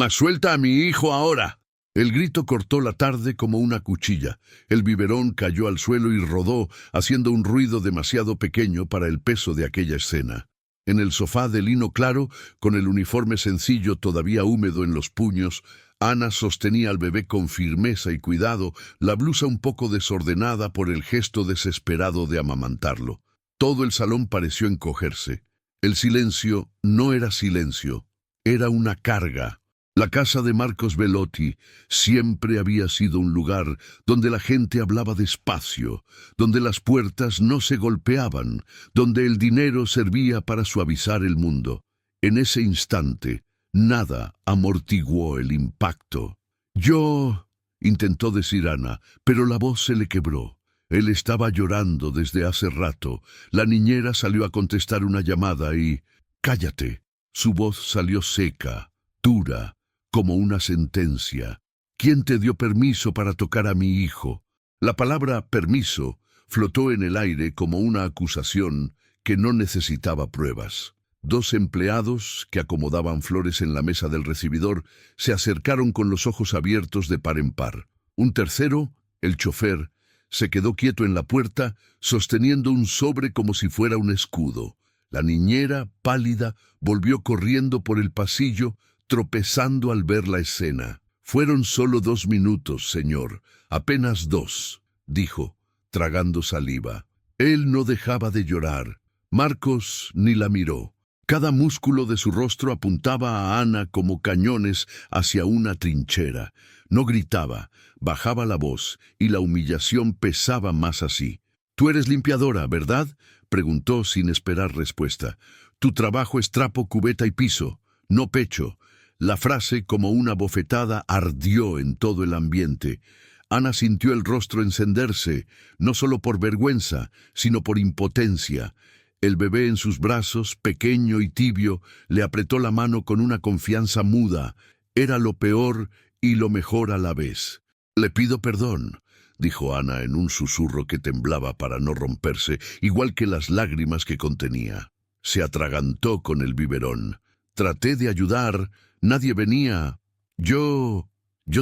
Alma, suelta a mi hijo ahora. El grito cortó la tarde como una cuchilla. El biberón cayó al suelo y rodó, haciendo un ruido demasiado pequeño para el peso de aquella escena. En el sofá de lino claro, con el uniforme sencillo todavía húmedo en los puños, Ana sostenía al bebé con firmeza y cuidado, la blusa un poco desordenada por el gesto desesperado de amamantarlo. Todo el salón pareció encogerse. El silencio no era silencio, era una carga. La casa de Marcos Bellotti siempre había sido un lugar donde la gente hablaba despacio, donde las puertas no se golpeaban, donde el dinero servía para suavizar el mundo. En ese instante, nada amortiguó el impacto. «Yo», intentó decir Ana, pero la voz se le quebró. Él estaba llorando desde hace rato. La niñera salió a contestar una llamada y... «Cállate». Su voz salió seca, dura, como una sentencia. «¿Quién te dio permiso para tocar a mi hijo?» La palabra permiso flotó en el aire como una acusación que no necesitaba pruebas. Dos empleados que acomodaban flores en la mesa del recibidor se acercaron con los ojos abiertos de par en par. Un tercero, el chofer, se quedó quieto en la puerta, sosteniendo un sobre como si fuera un escudo. La niñera, pálida, volvió corriendo por el pasillo, tropezando al ver la escena. «Fueron solo 2 minutos, señor, apenas 2», dijo, tragando saliva. Él no dejaba de llorar. Marcos ni la miró. Cada músculo de su rostro apuntaba a Ana como cañones hacia una trinchera. No gritaba, bajaba la voz, y la humillación pesaba más así. «Tú eres limpiadora, ¿verdad?», preguntó sin esperar respuesta. «Tu trabajo es trapo, cubeta y piso, no pecho». La frase, como una bofetada, ardió en todo el ambiente. Ana sintió el rostro encenderse, no solo por vergüenza, sino por impotencia. El bebé en sus brazos, pequeño y tibio, le apretó la mano con una confianza muda. Era lo peor y lo mejor a la vez. «Le pido perdón», dijo Ana en un susurro que temblaba para no romperse, igual que las lágrimas que contenía. Se atragantó con el biberón. «Traté de ayudar. Nadie venía. Yo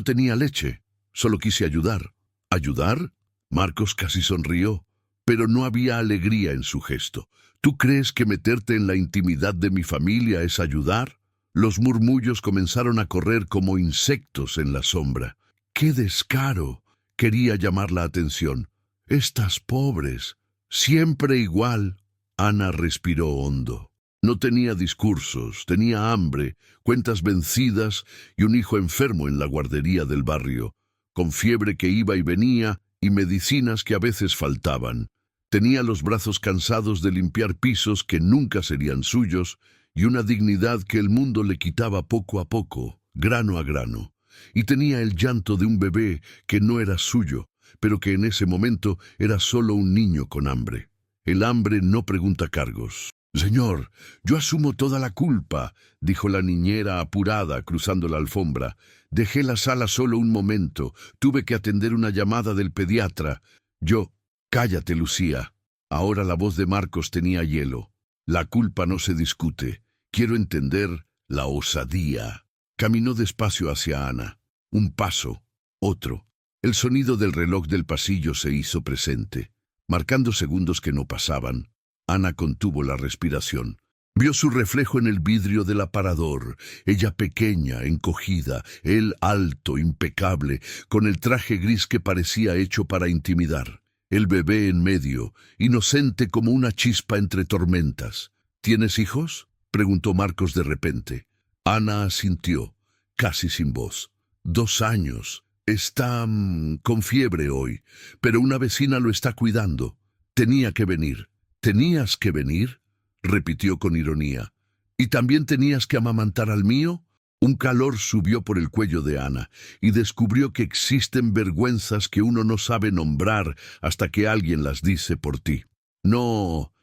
tenía leche. Solo quise ayudar». «¿Ayudar?». Marcos casi sonrió, pero no había alegría en su gesto. «¿Tú crees que meterte en la intimidad de mi familia es ayudar?». Los murmullos comenzaron a correr como insectos en la sombra. «¡Qué descaro!», quería llamar la atención. «Estas pobres. Siempre igual». Ana respiró hondo. No tenía discursos, tenía hambre, cuentas vencidas y un hijo enfermo en la guardería del barrio, con fiebre que iba y venía y medicinas que a veces faltaban. Tenía los brazos cansados de limpiar pisos que nunca serían suyos y una dignidad que el mundo le quitaba poco a poco, grano a grano. Y tenía el llanto de un bebé que no era suyo, pero que en ese momento era solo un niño con hambre. El hambre no pregunta cargos. «Señor, yo asumo toda la culpa», dijo la niñera apurada, cruzando la alfombra. «Dejé la sala solo un momento. Tuve que atender una llamada del pediatra. Cállate, Lucía». Ahora la voz de Marcos tenía hielo. «La culpa no se discute. Quiero entender la osadía». Caminó despacio hacia Ana. Un paso, otro. El sonido del reloj del pasillo se hizo presente, marcando segundos que no pasaban. Ana contuvo la respiración. Vio su reflejo en el vidrio del aparador, ella pequeña, encogida, él alto, impecable, con el traje gris que parecía hecho para intimidar. El bebé en medio, inocente como una chispa entre tormentas. «¿Tienes hijos?», preguntó Marcos de repente. Ana asintió, casi sin voz. 2 años. Está con fiebre hoy, pero una vecina lo está cuidando. Tenía que venir». «¿Tenías que venir?», repitió con ironía. «¿Y también tenías que amamantar al mío?». Un calor subió por el cuello de Ana y descubrió que existen vergüenzas que uno no sabe nombrar hasta que alguien las dice por ti. No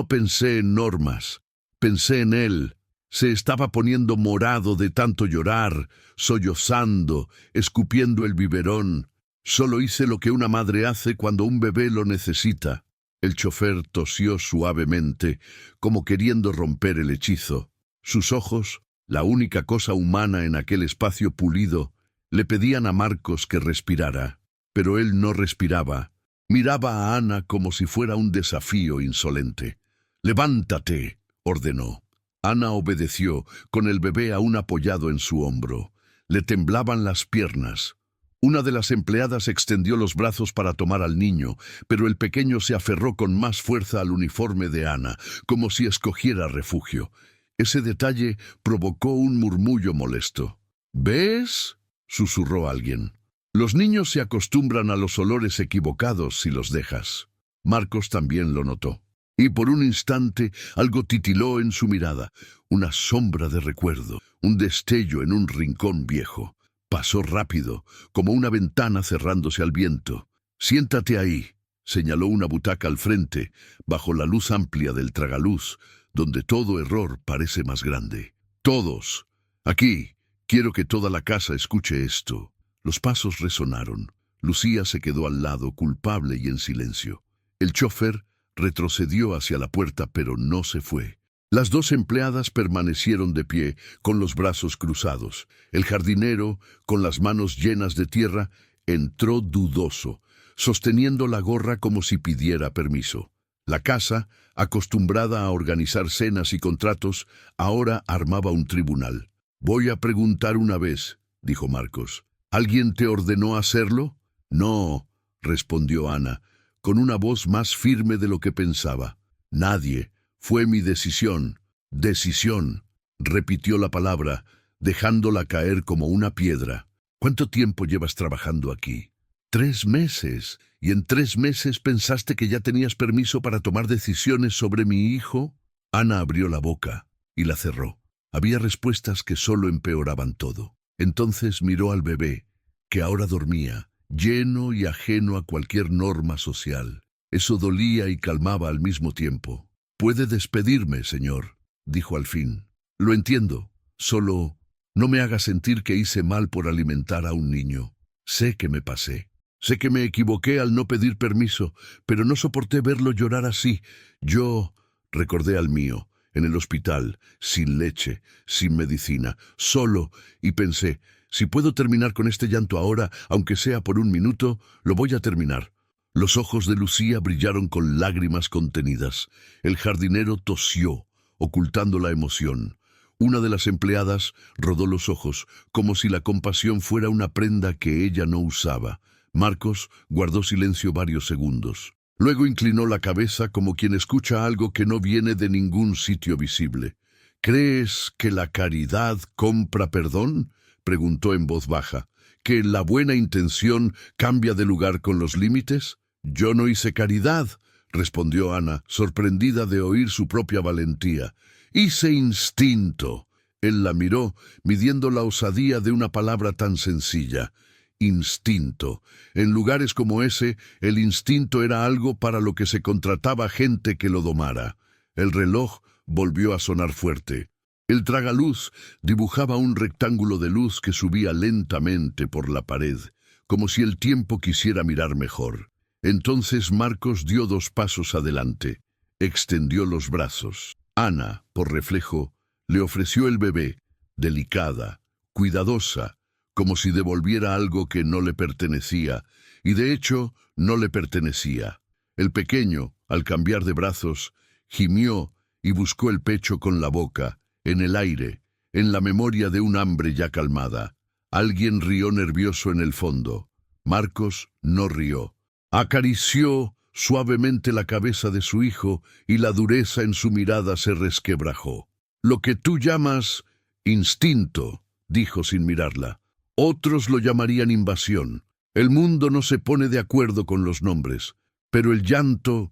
pensé en Normas, pensé en él. Se estaba poniendo morado de tanto llorar, sollozando, escupiendo el biberón. Solo hice lo que una madre hace cuando un bebé lo necesita». El chofer tosió suavemente, como queriendo romper el hechizo. Sus ojos, la única cosa humana en aquel espacio pulido, le pedían a Marcos que respirara, pero él no respiraba. Miraba a Ana como si fuera un desafío insolente. «Levántate», ordenó. Ana obedeció, con el bebé aún apoyado en su hombro. Le temblaban las piernas. Una de las empleadas extendió los brazos para tomar al niño, pero el pequeño se aferró con más fuerza al uniforme de Ana, como si escogiera refugio. Ese detalle provocó un murmullo molesto. «¿Ves?», susurró alguien. «Los niños se acostumbran a los olores equivocados si los dejas». Marcos también lo notó. Y por un instante algo titiló en su mirada, una sombra de recuerdo, un destello en un rincón viejo. Pasó rápido, como una ventana cerrándose al viento. «Siéntate ahí», señaló una butaca al frente, bajo la luz amplia del tragaluz, donde todo error parece más grande. «Todos. Aquí. Quiero que toda la casa escuche esto». Los pasos resonaron. Lucía se quedó al lado, culpable y en silencio. El chofer retrocedió hacia la puerta, pero no se fue. Las dos empleadas permanecieron de pie, con los brazos cruzados. El jardinero, con las manos llenas de tierra, entró dudoso, sosteniendo la gorra como si pidiera permiso. La casa, acostumbrada a organizar cenas y contratos, ahora armaba un tribunal. «Voy a preguntar una vez», dijo Marcos. «¿Alguien te ordenó hacerlo?» «No», respondió Ana, con una voz más firme de lo que pensaba. «Nadie. Fue mi decisión». «Decisión», repitió la palabra, dejándola caer como una piedra. «¿Cuánto tiempo llevas trabajando aquí?» 3 meses. ¿Y en 3 meses pensaste que ya tenías permiso para tomar decisiones sobre mi hijo?» Ana abrió la boca y la cerró. Había respuestas que solo empeoraban todo. Entonces miró al bebé, que ahora dormía, lleno y ajeno a cualquier norma social. Eso dolía y calmaba al mismo tiempo. «Puede despedirme, señor», dijo al fin. «Lo entiendo. Solo no me haga sentir que hice mal por alimentar a un niño. Sé que me pasé. Sé que me equivoqué al no pedir permiso, pero no soporté verlo llorar así. Yo recordé al mío, en el hospital, sin leche, sin medicina, solo, y pensé, si puedo terminar con este llanto ahora, aunque sea por 1 minuto, lo voy a terminar». Los ojos de Lucía brillaron con lágrimas contenidas. El jardinero tosió, ocultando la emoción. Una de las empleadas rodó los ojos, como si la compasión fuera una prenda que ella no usaba. Marcos guardó silencio varios segundos. Luego inclinó la cabeza como quien escucha algo que no viene de ningún sitio visible. «¿Crees que la caridad compra perdón?», preguntó en voz baja. «¿Que la buena intención cambia de lugar con los límites?» «Yo no hice caridad», respondió Ana, sorprendida de oír su propia valentía. «Hice instinto». Él la miró, midiendo la osadía de una palabra tan sencilla. Instinto. En lugares como ese, el instinto era algo para lo que se contrataba gente que lo domara. El reloj volvió a sonar fuerte. El tragaluz dibujaba un rectángulo de luz que subía lentamente por la pared, como si el tiempo quisiera mirar mejor. Entonces Marcos dio 2 pasos adelante. Extendió los brazos. Ana, por reflejo, le ofreció el bebé, delicada, cuidadosa, como si devolviera algo que no le pertenecía, y de hecho no le pertenecía. El pequeño, al cambiar de brazos, gimió y buscó el pecho con la boca, en el aire, en la memoria de un hambre ya calmada. Alguien rió nervioso en el fondo. Marcos no rió. Acarició suavemente la cabeza de su hijo y la dureza en su mirada se resquebrajó. «Lo que tú llamas instinto», dijo sin mirarla. «Otros lo llamarían invasión. El mundo no se pone de acuerdo con los nombres. Pero el llanto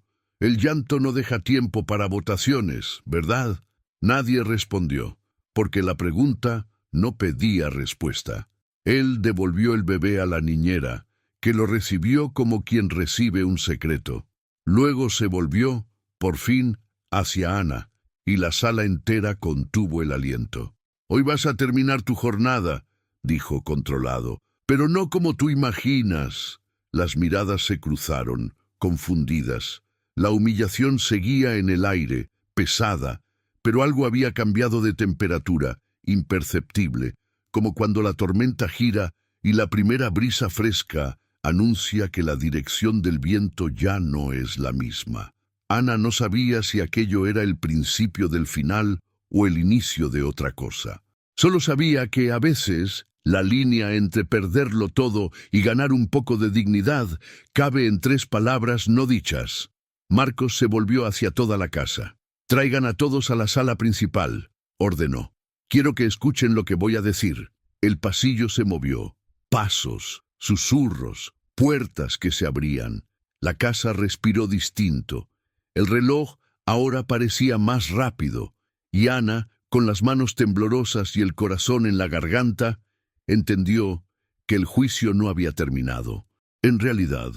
no deja tiempo para votaciones, ¿verdad?» Nadie respondió, porque la pregunta no pedía respuesta. Él devolvió el bebé a la niñera, que lo recibió como quien recibe un secreto. Luego se volvió, por fin, hacia Ana, y la sala entera contuvo el aliento. «Hoy vas a terminar tu jornada», dijo controlado, «pero no como tú imaginas». Las miradas se cruzaron, confundidas. La humillación seguía en el aire, pesada, pero algo había cambiado de temperatura, imperceptible, como cuando la tormenta gira y la primera brisa fresca anuncia que la dirección del viento ya no es la misma. Ana no sabía si aquello era el principio del final o el inicio de otra cosa. Solo sabía que a veces la línea entre perderlo todo y ganar un poco de dignidad cabe en 3 palabras no dichas. Marcos se volvió hacia toda la casa. «Traigan a todos a la sala principal», ordenó. «Quiero que escuchen lo que voy a decir». El pasillo se movió. Pasos, susurros, puertas que se abrían. La casa respiró distinto. El reloj ahora parecía más rápido, y Ana, con las manos temblorosas y el corazón en la garganta, entendió que el juicio no había terminado. En realidad,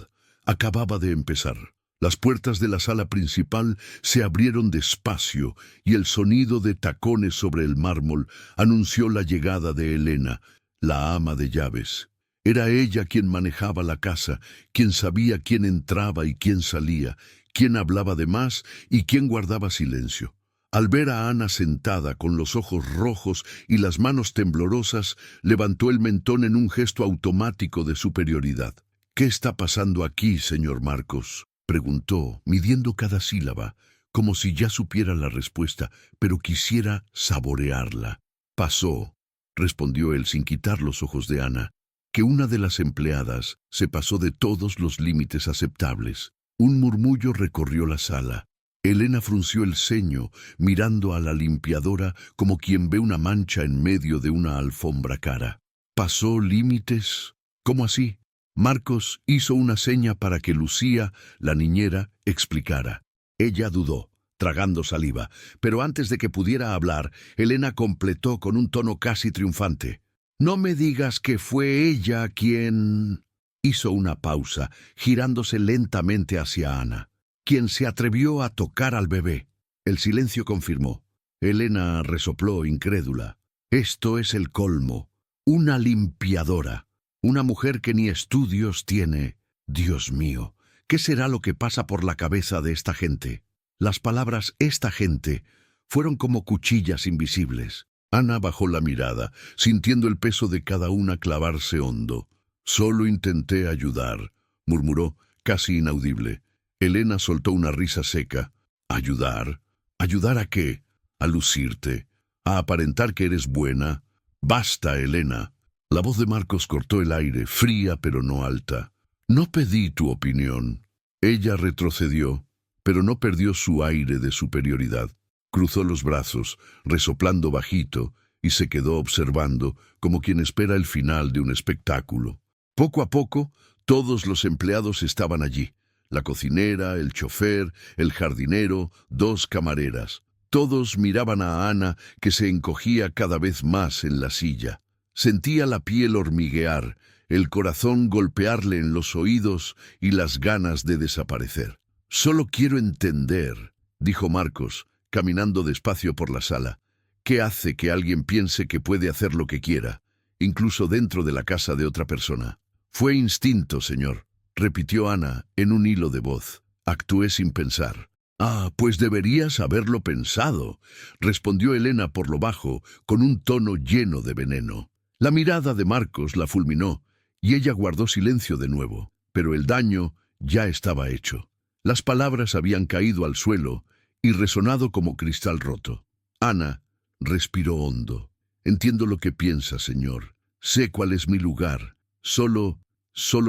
acababa de empezar. Las puertas de la sala principal se abrieron despacio y el sonido de tacones sobre el mármol anunció la llegada de Elena, la ama de llaves. Era ella quien manejaba la casa, quien sabía quién entraba y quién salía, quién hablaba de más y quién guardaba silencio. Al ver a Ana sentada con los ojos rojos y las manos temblorosas, levantó el mentón en un gesto automático de superioridad. «¿Qué está pasando aquí, señor Marcos?», preguntó, midiendo cada sílaba, como si ya supiera la respuesta, pero quisiera saborearla. «Pasó», respondió él sin quitar los ojos de Ana, «que una de las empleadas se pasó de todos los límites aceptables». Un murmullo recorrió la sala. Elena frunció el ceño, mirando a la limpiadora como quien ve una mancha en medio de una alfombra cara. «¿Pasó límites? ¿Cómo así?». Marcos hizo una seña para que Lucía, la niñera, explicara. Ella dudó, tragando saliva, pero antes de que pudiera hablar, Elena completó con un tono casi triunfante. «No me digas que fue ella quien...». Hizo una pausa, girándose lentamente hacia Ana. «Quien se atrevió a tocar al bebé». El silencio confirmó. Elena resopló incrédula. «Esto es el colmo. Una limpiadora. Una mujer que ni estudios tiene. Dios mío, ¿qué será lo que pasa por la cabeza de esta gente?». Las palabras «esta gente» fueron como cuchillas invisibles. Ana bajó la mirada, sintiendo el peso de cada una clavarse hondo. «Solo intenté ayudar», murmuró, casi inaudible. Elena soltó una risa seca. «¿Ayudar? ¿Ayudar a qué? ¿A lucirte? ¿A aparentar que eres buena? Basta, Elena». La voz de Marcos cortó el aire, fría pero no alta. «No pedí tu opinión». Ella retrocedió, pero no perdió su aire de superioridad. Cruzó los brazos, resoplando bajito, y se quedó observando, como quien espera el final de un espectáculo. Poco a poco, todos los empleados estaban allí. La cocinera, el chofer, el jardinero, 2 camareras. Todos miraban a Ana, que se encogía cada vez más en la silla. Sentía la piel hormiguear, el corazón golpearle en los oídos y las ganas de desaparecer. «Solo quiero entender», dijo Marcos, caminando despacio por la sala, «qué hace que alguien piense que puede hacer lo que quiera, incluso dentro de la casa de otra persona». «Fue instinto, señor», repitió Ana en un hilo de voz. «Actué sin pensar». «Ah, pues deberías haberlo pensado», respondió Elena por lo bajo, con un tono lleno de veneno. La mirada de Marcos la fulminó, y ella guardó silencio de nuevo, pero el daño ya estaba hecho. Las palabras habían caído al suelo y resonado como cristal roto. Ana respiró hondo. «Entiendo lo que piensa, señor. Sé cuál es mi lugar. Solo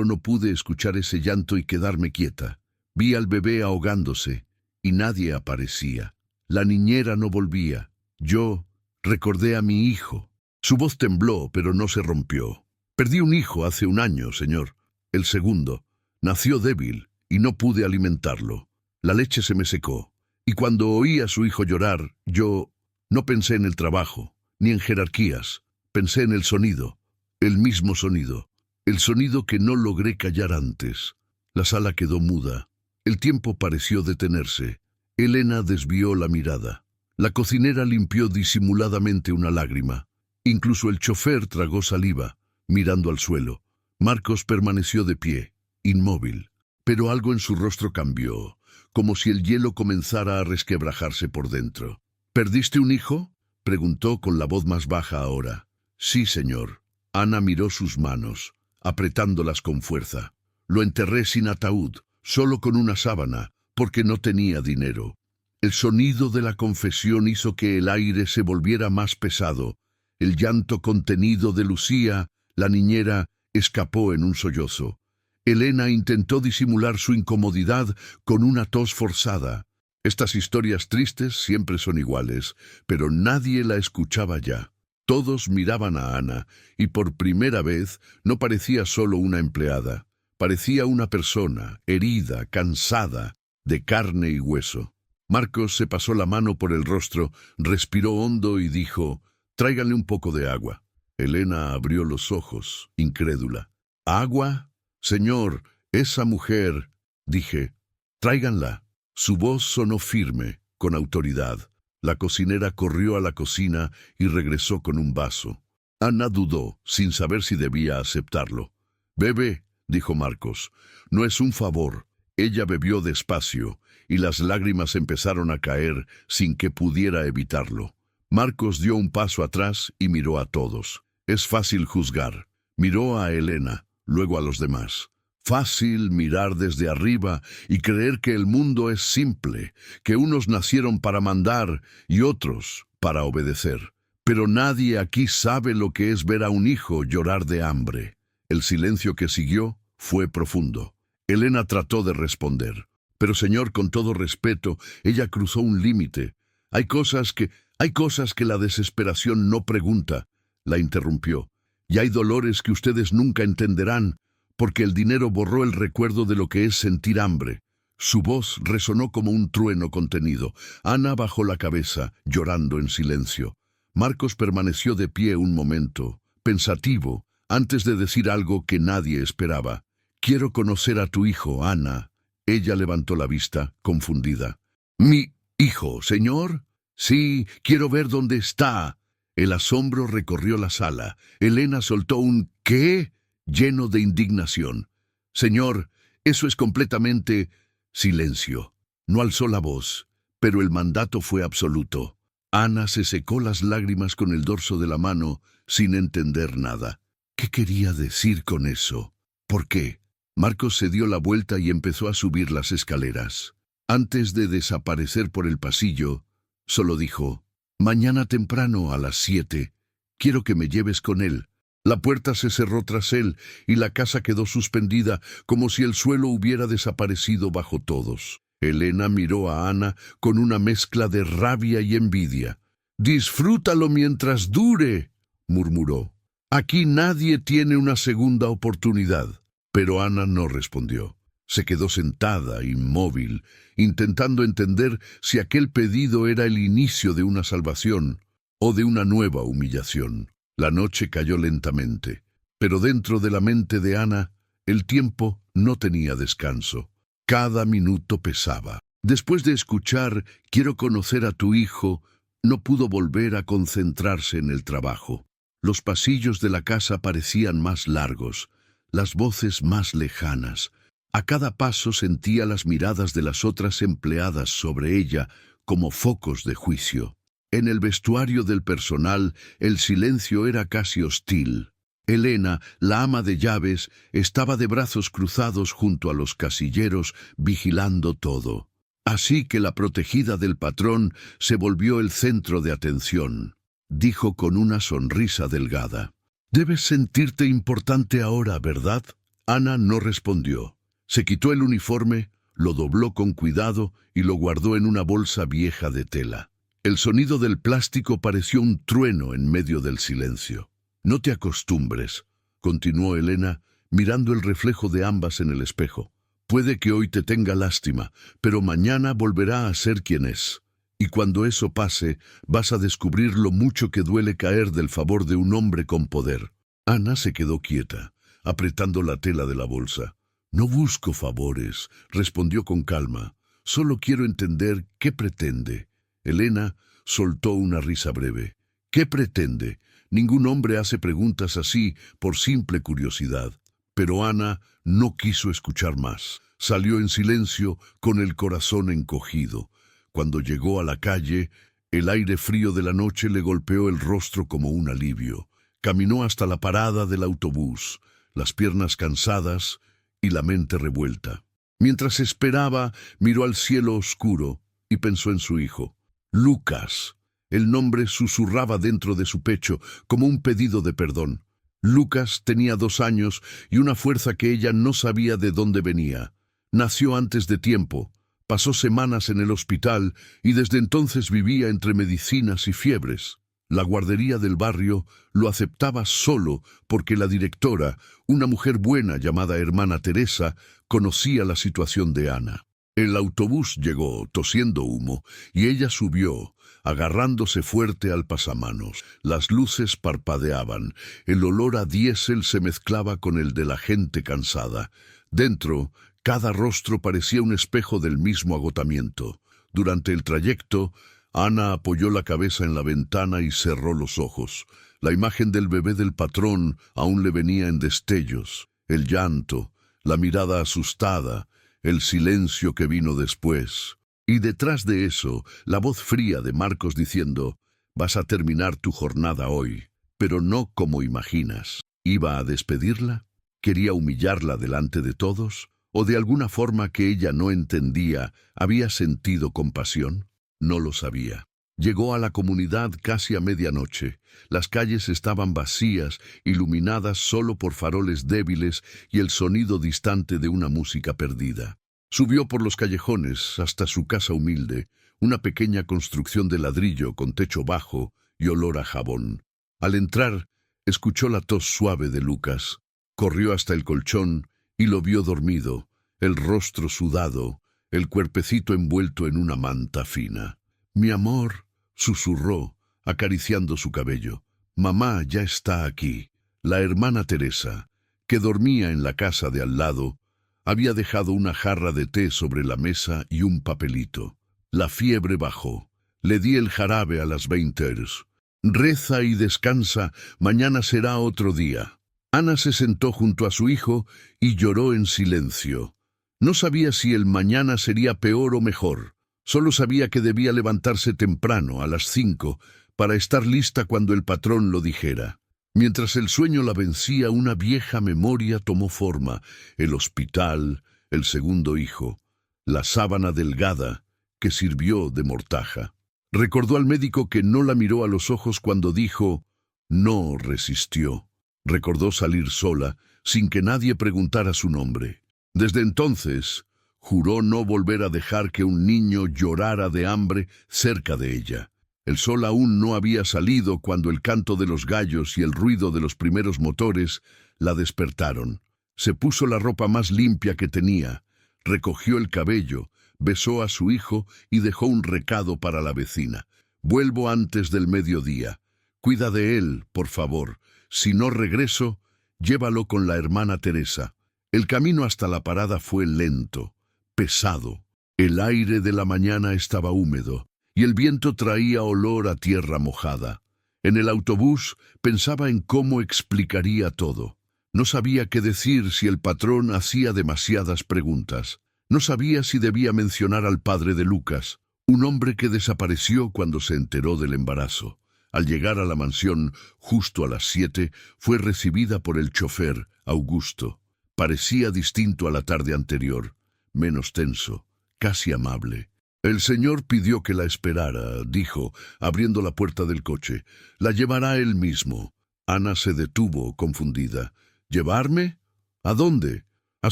no pude escuchar ese llanto y quedarme quieta. Vi al bebé ahogándose y nadie aparecía. La niñera no volvía. Yo recordé a mi hijo». Su voz tembló, pero no se rompió. «Perdí un hijo hace 1 año, señor. El segundo. Nació débil y no pude alimentarlo. La leche se me secó. Y cuando oí a su hijo llorar, yo no pensé en el trabajo, ni en jerarquías. Pensé en el sonido, el mismo sonido. El sonido que no logré callar antes». La sala quedó muda. El tiempo pareció detenerse. Elena desvió la mirada. La cocinera limpió disimuladamente una lágrima. Incluso el chofer tragó saliva, mirando al suelo. Marcos permaneció de pie, inmóvil. Pero algo en su rostro cambió, como si el hielo comenzara a resquebrajarse por dentro. «¿Perdiste un hijo?», Preguntó con la voz más baja ahora. Sí, señor. Ana miró sus manos, apretándolas con fuerza. Lo enterré sin ataúd, solo con una sábana, porque no tenía dinero. El sonido de la confesión hizo que el aire se volviera más pesado. El llanto contenido de Lucía, la niñera, escapó en un sollozo. Elena intentó disimular su incomodidad con una tos forzada. Estas historias tristes siempre son iguales, pero nadie la escuchaba ya. Todos miraban a Ana, y por primera vez no parecía solo una empleada. Parecía una persona, herida, cansada, de carne y hueso. Marcos se pasó la mano por el rostro, respiró hondo y dijo: «Tráiganle un poco de agua». Elena abrió los ojos, incrédula. «¿Agua? Señor, esa mujer...» Dije: «Tráiganla». Su voz sonó firme, con autoridad. La cocinera corrió a la cocina y regresó con un vaso. Ana dudó, sin saber si debía aceptarlo. «Bebe», dijo Marcos. «No es un favor». Ella bebió despacio, y las lágrimas empezaron a caer sin que pudiera evitarlo. Marcos dio un paso atrás y miró a todos. Es fácil juzgar. Miró a Elena, luego a los demás. Fácil mirar desde arriba y creer que el mundo es simple, que unos nacieron para mandar y otros para obedecer. Pero nadie aquí sabe lo que es ver a un hijo llorar de hambre. El silencio que siguió fue profundo. Elena trató de responder. «Pero señor, con todo respeto, ella cruzó un límite. Hay cosas que la desesperación no pregunta», la interrumpió. «Y hay dolores que ustedes nunca entenderán, porque el dinero borró el recuerdo de lo que es sentir hambre». Su voz resonó como un trueno contenido. Ana bajó la cabeza, llorando en silencio. Marcos permaneció de pie un momento, pensativo, antes de decir algo que nadie esperaba. «Quiero conocer a tu hijo, Ana». Ella levantó la vista, confundida. «¿Mi hijo, señor?» «Sí, quiero ver dónde está». El asombro recorrió la sala. Elena soltó un «¿qué?», lleno de indignación. «Señor, eso es completamente...» Silencio. No alzó la voz, pero el mandato fue absoluto. Ana se secó las lágrimas con el dorso de la mano, sin entender nada. ¿Qué quería decir con eso? ¿Por qué? Marcos se dio la vuelta y empezó a subir las escaleras. Antes de desaparecer por el pasillo, solo dijo: «Mañana temprano a las 7, quiero que me lleves con él». La puerta se cerró tras él y la casa quedó suspendida, como si el suelo hubiera desaparecido bajo todos. Elena miró a Ana con una mezcla de rabia y envidia. «Disfrútalo mientras dure», murmuró. «Aquí nadie tiene una segunda oportunidad». Pero Ana no respondió. Se quedó sentada, inmóvil, intentando entender si aquel pedido era el inicio de una salvación o de una nueva humillación. La noche cayó lentamente, pero dentro de la mente de Ana, el tiempo no tenía descanso. Cada minuto pesaba. Después de escuchar «Quiero conocer a tu hijo», no pudo volver a concentrarse en el trabajo. Los pasillos de la casa parecían más largos, las voces más lejanas. A cada paso sentía las miradas de las otras empleadas sobre ella como focos de juicio. En el vestuario del personal, el silencio era casi hostil. Elena, la ama de llaves, estaba de brazos cruzados junto a los casilleros, vigilando todo. Así que la protegida del patrón se volvió el centro de atención. Dijo con una sonrisa delgada: «Debes sentirte importante ahora, ¿verdad?». Ana no respondió. Se quitó el uniforme, lo dobló con cuidado y lo guardó en una bolsa vieja de tela. El sonido del plástico pareció un trueno en medio del silencio. «No te acostumbres», continuó Elena, mirando el reflejo de ambas en el espejo. «Puede que hoy te tenga lástima, pero mañana volverá a ser quien es. Y cuando eso pase, vas a descubrir lo mucho que duele caer del favor de un hombre con poder». Ana se quedó quieta, apretando la tela de la bolsa. «No busco favores», respondió con calma. «Solo quiero entender qué pretende». Elena soltó una risa breve. «¿Qué pretende? Ningún hombre hace preguntas así por simple curiosidad». Pero Ana no quiso escuchar más. Salió en silencio, con el corazón encogido. Cuando llegó a la calle, El aire frío de la noche le golpeó el rostro como un alivio. Caminó hasta la parada del autobús, las piernas cansadas y la mente revuelta. Mientras esperaba, miró al cielo oscuro y pensó en su hijo. Lucas. El nombre susurraba dentro de su pecho como un pedido de perdón. Lucas tenía 2 años y una fuerza que ella no sabía de dónde venía. Nació antes de tiempo, pasó semanas en el hospital y desde entonces vivía entre medicinas y fiebres. La guardería del barrio lo aceptaba solo porque la directora, una mujer buena llamada hermana Teresa, conocía la situación de Ana. El autobús llegó tosiendo humo y ella subió, agarrándose fuerte al pasamanos. Las luces parpadeaban, el olor a diésel se mezclaba con el de la gente cansada. Dentro, cada rostro parecía un espejo del mismo agotamiento. Durante el trayecto, Ana apoyó la cabeza en la ventana y cerró los ojos. La imagen del bebé del patrón aún le venía en destellos. El llanto, la mirada asustada, el silencio que vino después. Y detrás de eso, la voz fría de Marcos diciendo: «Vas a terminar tu jornada hoy, pero no como imaginas». ¿Iba a despedirla? ¿Quería humillarla delante de todos? ¿O de alguna forma que ella no entendía, había sentido compasión? No lo sabía. Llegó a la comunidad casi a medianoche. Las calles estaban vacías, iluminadas solo por faroles débiles y el sonido distante de una música perdida. Subió por los callejones hasta su casa humilde, una pequeña construcción de ladrillo con techo bajo y olor a jabón. Al entrar, escuchó la tos suave de Lucas. Corrió hasta el colchón y lo vio dormido, el rostro sudado, el cuerpecito envuelto en una manta fina. «Mi amor», susurró, acariciando su cabello. «Mamá ya está aquí». La hermana Teresa, que dormía en la casa de al lado, había dejado una jarra de té sobre la mesa y un papelito. La fiebre bajó. Le di el jarabe a las 20 horas. «Reza y descansa, mañana será otro día». Ana se sentó junto a su hijo y lloró en silencio. No sabía si el mañana sería peor o mejor. Solo sabía que debía levantarse temprano, a las 5, para estar lista cuando el patrón lo dijera. Mientras el sueño la vencía, una vieja memoria tomó forma: el hospital, el segundo hijo, la sábana delgada que sirvió de mortaja. Recordó al médico que no la miró a los ojos cuando dijo: «No resistió». Recordó salir sola, sin que nadie preguntara su nombre. Desde entonces, juró no volver a dejar que un niño llorara de hambre cerca de ella. El sol aún no había salido cuando el canto de los gallos y el ruido de los primeros motores la despertaron. Se puso la ropa más limpia que tenía, recogió el cabello, besó a su hijo y dejó un recado para la vecina: «Vuelvo antes del mediodía. Cuida de él, por favor. Si no regreso, llévalo con la hermana Teresa». El camino hasta la parada fue lento, pesado. El aire de la mañana estaba húmedo y el viento traía olor a tierra mojada. En el autobús pensaba en cómo explicaría todo. No sabía qué decir si el patrón hacía demasiadas preguntas. No sabía si debía mencionar al padre de Lucas, un hombre que desapareció cuando se enteró del embarazo. Al llegar a la mansión, justo a las 7, fue recibida por el chofer, Augusto. Parecía distinto a la tarde anterior, menos tenso, casi amable. «El señor pidió que la esperara», dijo, abriendo la puerta del coche. «La llevará él mismo». Ana se detuvo, confundida. «¿Llevarme? ¿A dónde?» «A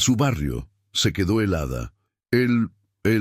su barrio». Se quedó helada. «¿Él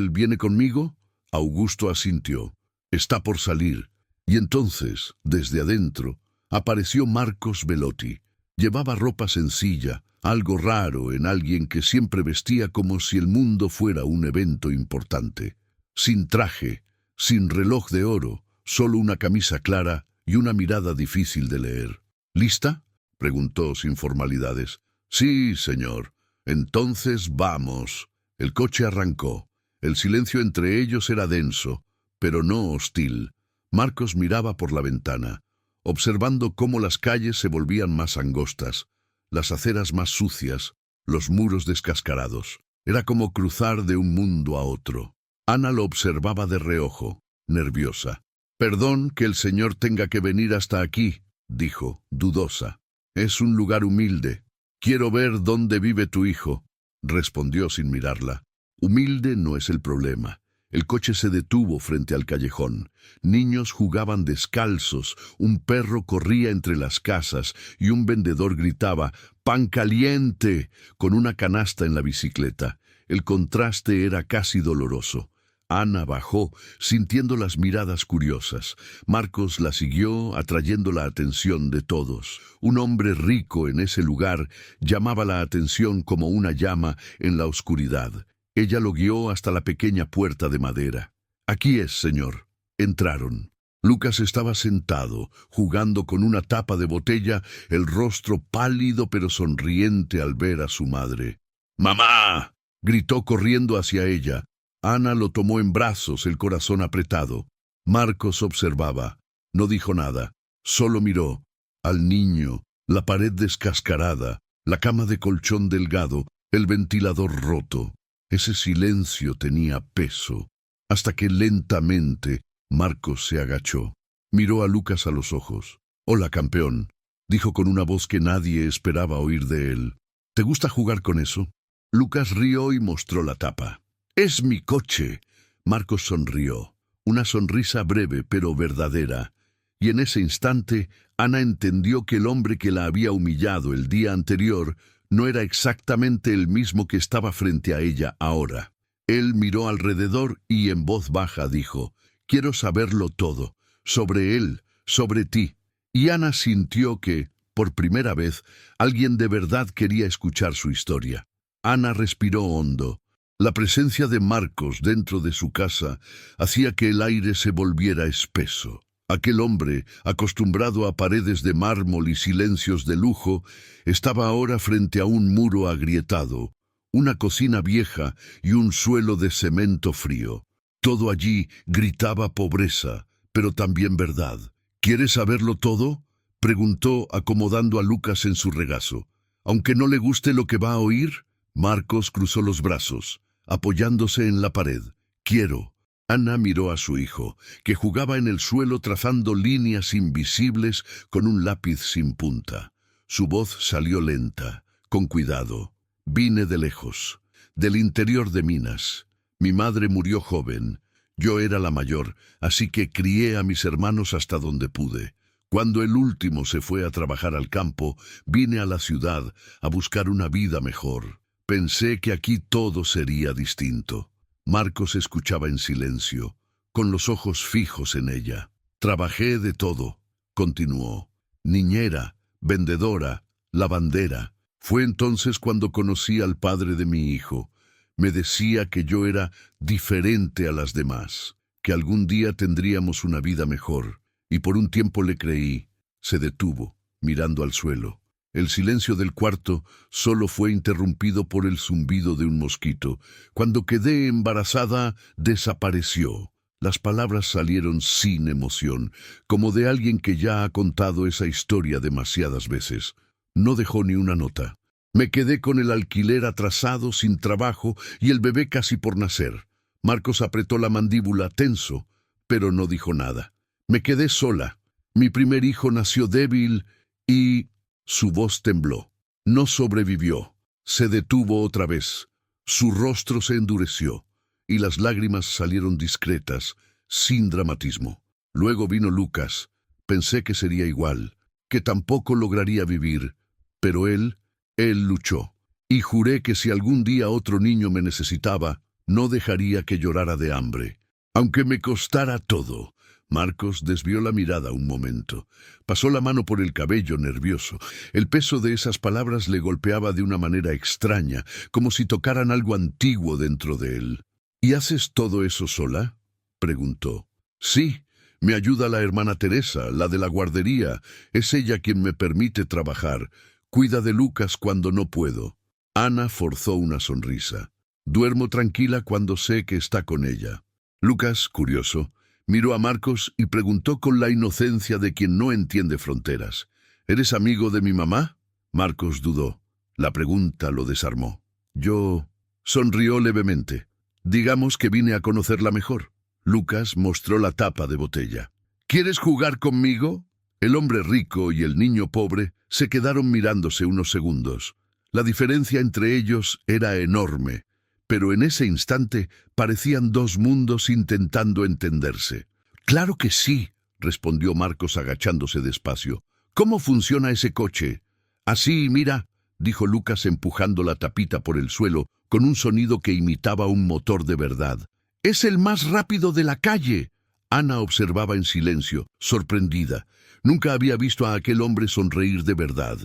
viene conmigo?» Augusto asintió. «Está por salir». Y entonces, desde adentro, apareció Marcos Belotti. Llevaba ropa sencilla, algo raro en alguien que siempre vestía como si el mundo fuera un evento importante. Sin traje, sin reloj de oro, solo una camisa clara y una mirada difícil de leer. «¿Lista?», preguntó sin formalidades. «Sí, señor». «Entonces vamos». El coche arrancó. El silencio entre ellos era denso, pero no hostil. Marcos miraba por la ventana, observando cómo las calles se volvían más angostas, las aceras más sucias, los muros descascarados. Era como cruzar de un mundo a otro. Ana lo observaba de reojo, nerviosa. Perdón que el señor tenga que venir hasta aquí, dijo, dudosa. Es un lugar humilde. Quiero ver dónde vive tu hijo, respondió sin mirarla. Humilde no es el problema. El coche se detuvo frente al callejón. Niños jugaban descalzos, un perro corría entre las casas y un vendedor gritaba «¡Pan caliente!» con una canasta en la bicicleta. El contraste era casi doloroso. Ana bajó, sintiendo las miradas curiosas. Marcos la siguió, atrayendo la atención de todos. Un hombre rico en ese lugar llamaba la atención como una llama en la oscuridad. Ella lo guió hasta la pequeña puerta de madera. «Aquí es, señor». Entraron. Lucas estaba sentado, jugando con una tapa de botella, el rostro pálido pero sonriente al ver a su madre. «¡Mamá!», gritó corriendo hacia ella. Ana lo tomó en brazos, el corazón apretado. Marcos observaba. No dijo nada. Solo miró. Al niño, la pared descascarada, la cama de colchón delgado, el ventilador roto. Ese silencio tenía peso, hasta que lentamente Marcos se agachó. Miró a Lucas a los ojos. «Hola, campeón», dijo con una voz que nadie esperaba oír de él. «¿Te gusta jugar con eso?» Lucas rió y mostró la tapa. «Es mi coche». Marcos sonrió, una sonrisa breve pero verdadera, y en ese instante Ana entendió que el hombre que la había humillado el día anterior no era exactamente el mismo que estaba frente a ella ahora. Él miró alrededor y en voz baja dijo: «Quiero saberlo todo, sobre él, sobre ti». Y Ana sintió que, por primera vez, alguien de verdad quería escuchar su historia. Ana respiró hondo. La presencia de Marcos dentro de su casa hacía que el aire se volviera espeso. Aquel hombre, acostumbrado a paredes de mármol y silencios de lujo, estaba ahora frente a un muro agrietado, una cocina vieja y un suelo de cemento frío. Todo allí gritaba pobreza, pero también verdad. «¿Quieres saberlo todo?», preguntó acomodando a Lucas en su regazo. Aunque no le guste lo que va a oír, Marcos cruzó los brazos, apoyándose en la pared. «Quiero». Ana miró a su hijo, que jugaba en el suelo trazando líneas invisibles con un lápiz sin punta. Su voz salió lenta, con cuidado. «Vine de lejos, del interior de Minas. Mi madre murió joven. Yo era la mayor, así que crié a mis hermanos hasta donde pude. Cuando el último se fue a trabajar al campo, vine a la ciudad a buscar una vida mejor. Pensé que aquí todo sería distinto». Marcos escuchaba en silencio, con los ojos fijos en ella. «Trabajé de todo», continuó. «Niñera, vendedora, lavandera. Fue entonces cuando conocí al padre de mi hijo. Me decía que yo era diferente a las demás, que algún día tendríamos una vida mejor, y por un tiempo le creí». Se detuvo, mirando al suelo. El silencio del cuarto solo fue interrumpido por el zumbido de un mosquito. «Cuando quedé embarazada, desapareció». Las palabras salieron sin emoción, como de alguien que ya ha contado esa historia demasiadas veces. No dejó ni una nota. «Me quedé con el alquiler atrasado, sin trabajo, y el bebé casi por nacer». Marcos apretó la mandíbula tenso, pero no dijo nada. «Me quedé sola. Mi primer hijo nació débil y...» Su voz tembló. No sobrevivió. Se detuvo otra vez. Su rostro se endureció, y las lágrimas salieron discretas, sin dramatismo. Luego vino Lucas. Pensé que sería igual, que tampoco lograría vivir, pero él luchó. Y juré que si algún día otro niño me necesitaba, no dejaría que llorara de hambre, aunque me costara todo. Marcos desvió la mirada un momento. Pasó la mano por el cabello nervioso. El peso de esas palabras le golpeaba de una manera extraña, como si tocaran algo antiguo dentro de él. «¿Y haces todo eso sola?», preguntó. «Sí, me ayuda la hermana Teresa, la de la guardería. Es ella quien me permite trabajar. Cuida de Lucas cuando no puedo». Ana forzó una sonrisa. «Duermo tranquila cuando sé que está con ella». Lucas, curioso, miró a Marcos y preguntó con la inocencia de quien no entiende fronteras: «¿Eres amigo de mi mamá?». Marcos dudó. La pregunta lo desarmó. «Yo...». Sonrió levemente. «Digamos que vine a conocerla mejor». Lucas mostró la tapa de botella. ¿Quieres jugar conmigo? El hombre rico y el niño pobre se quedaron mirándose unos segundos. La diferencia entre ellos era enorme, pero en ese instante parecían dos mundos intentando entenderse. «Claro que sí», respondió Marcos agachándose despacio. «¿Cómo funciona ese coche?» «Así, mira», dijo Lucas empujando la tapita por el suelo con un sonido que imitaba un motor de verdad. «Es el más rápido de la calle». Ana observaba en silencio, sorprendida. Nunca había visto a aquel hombre sonreír de verdad.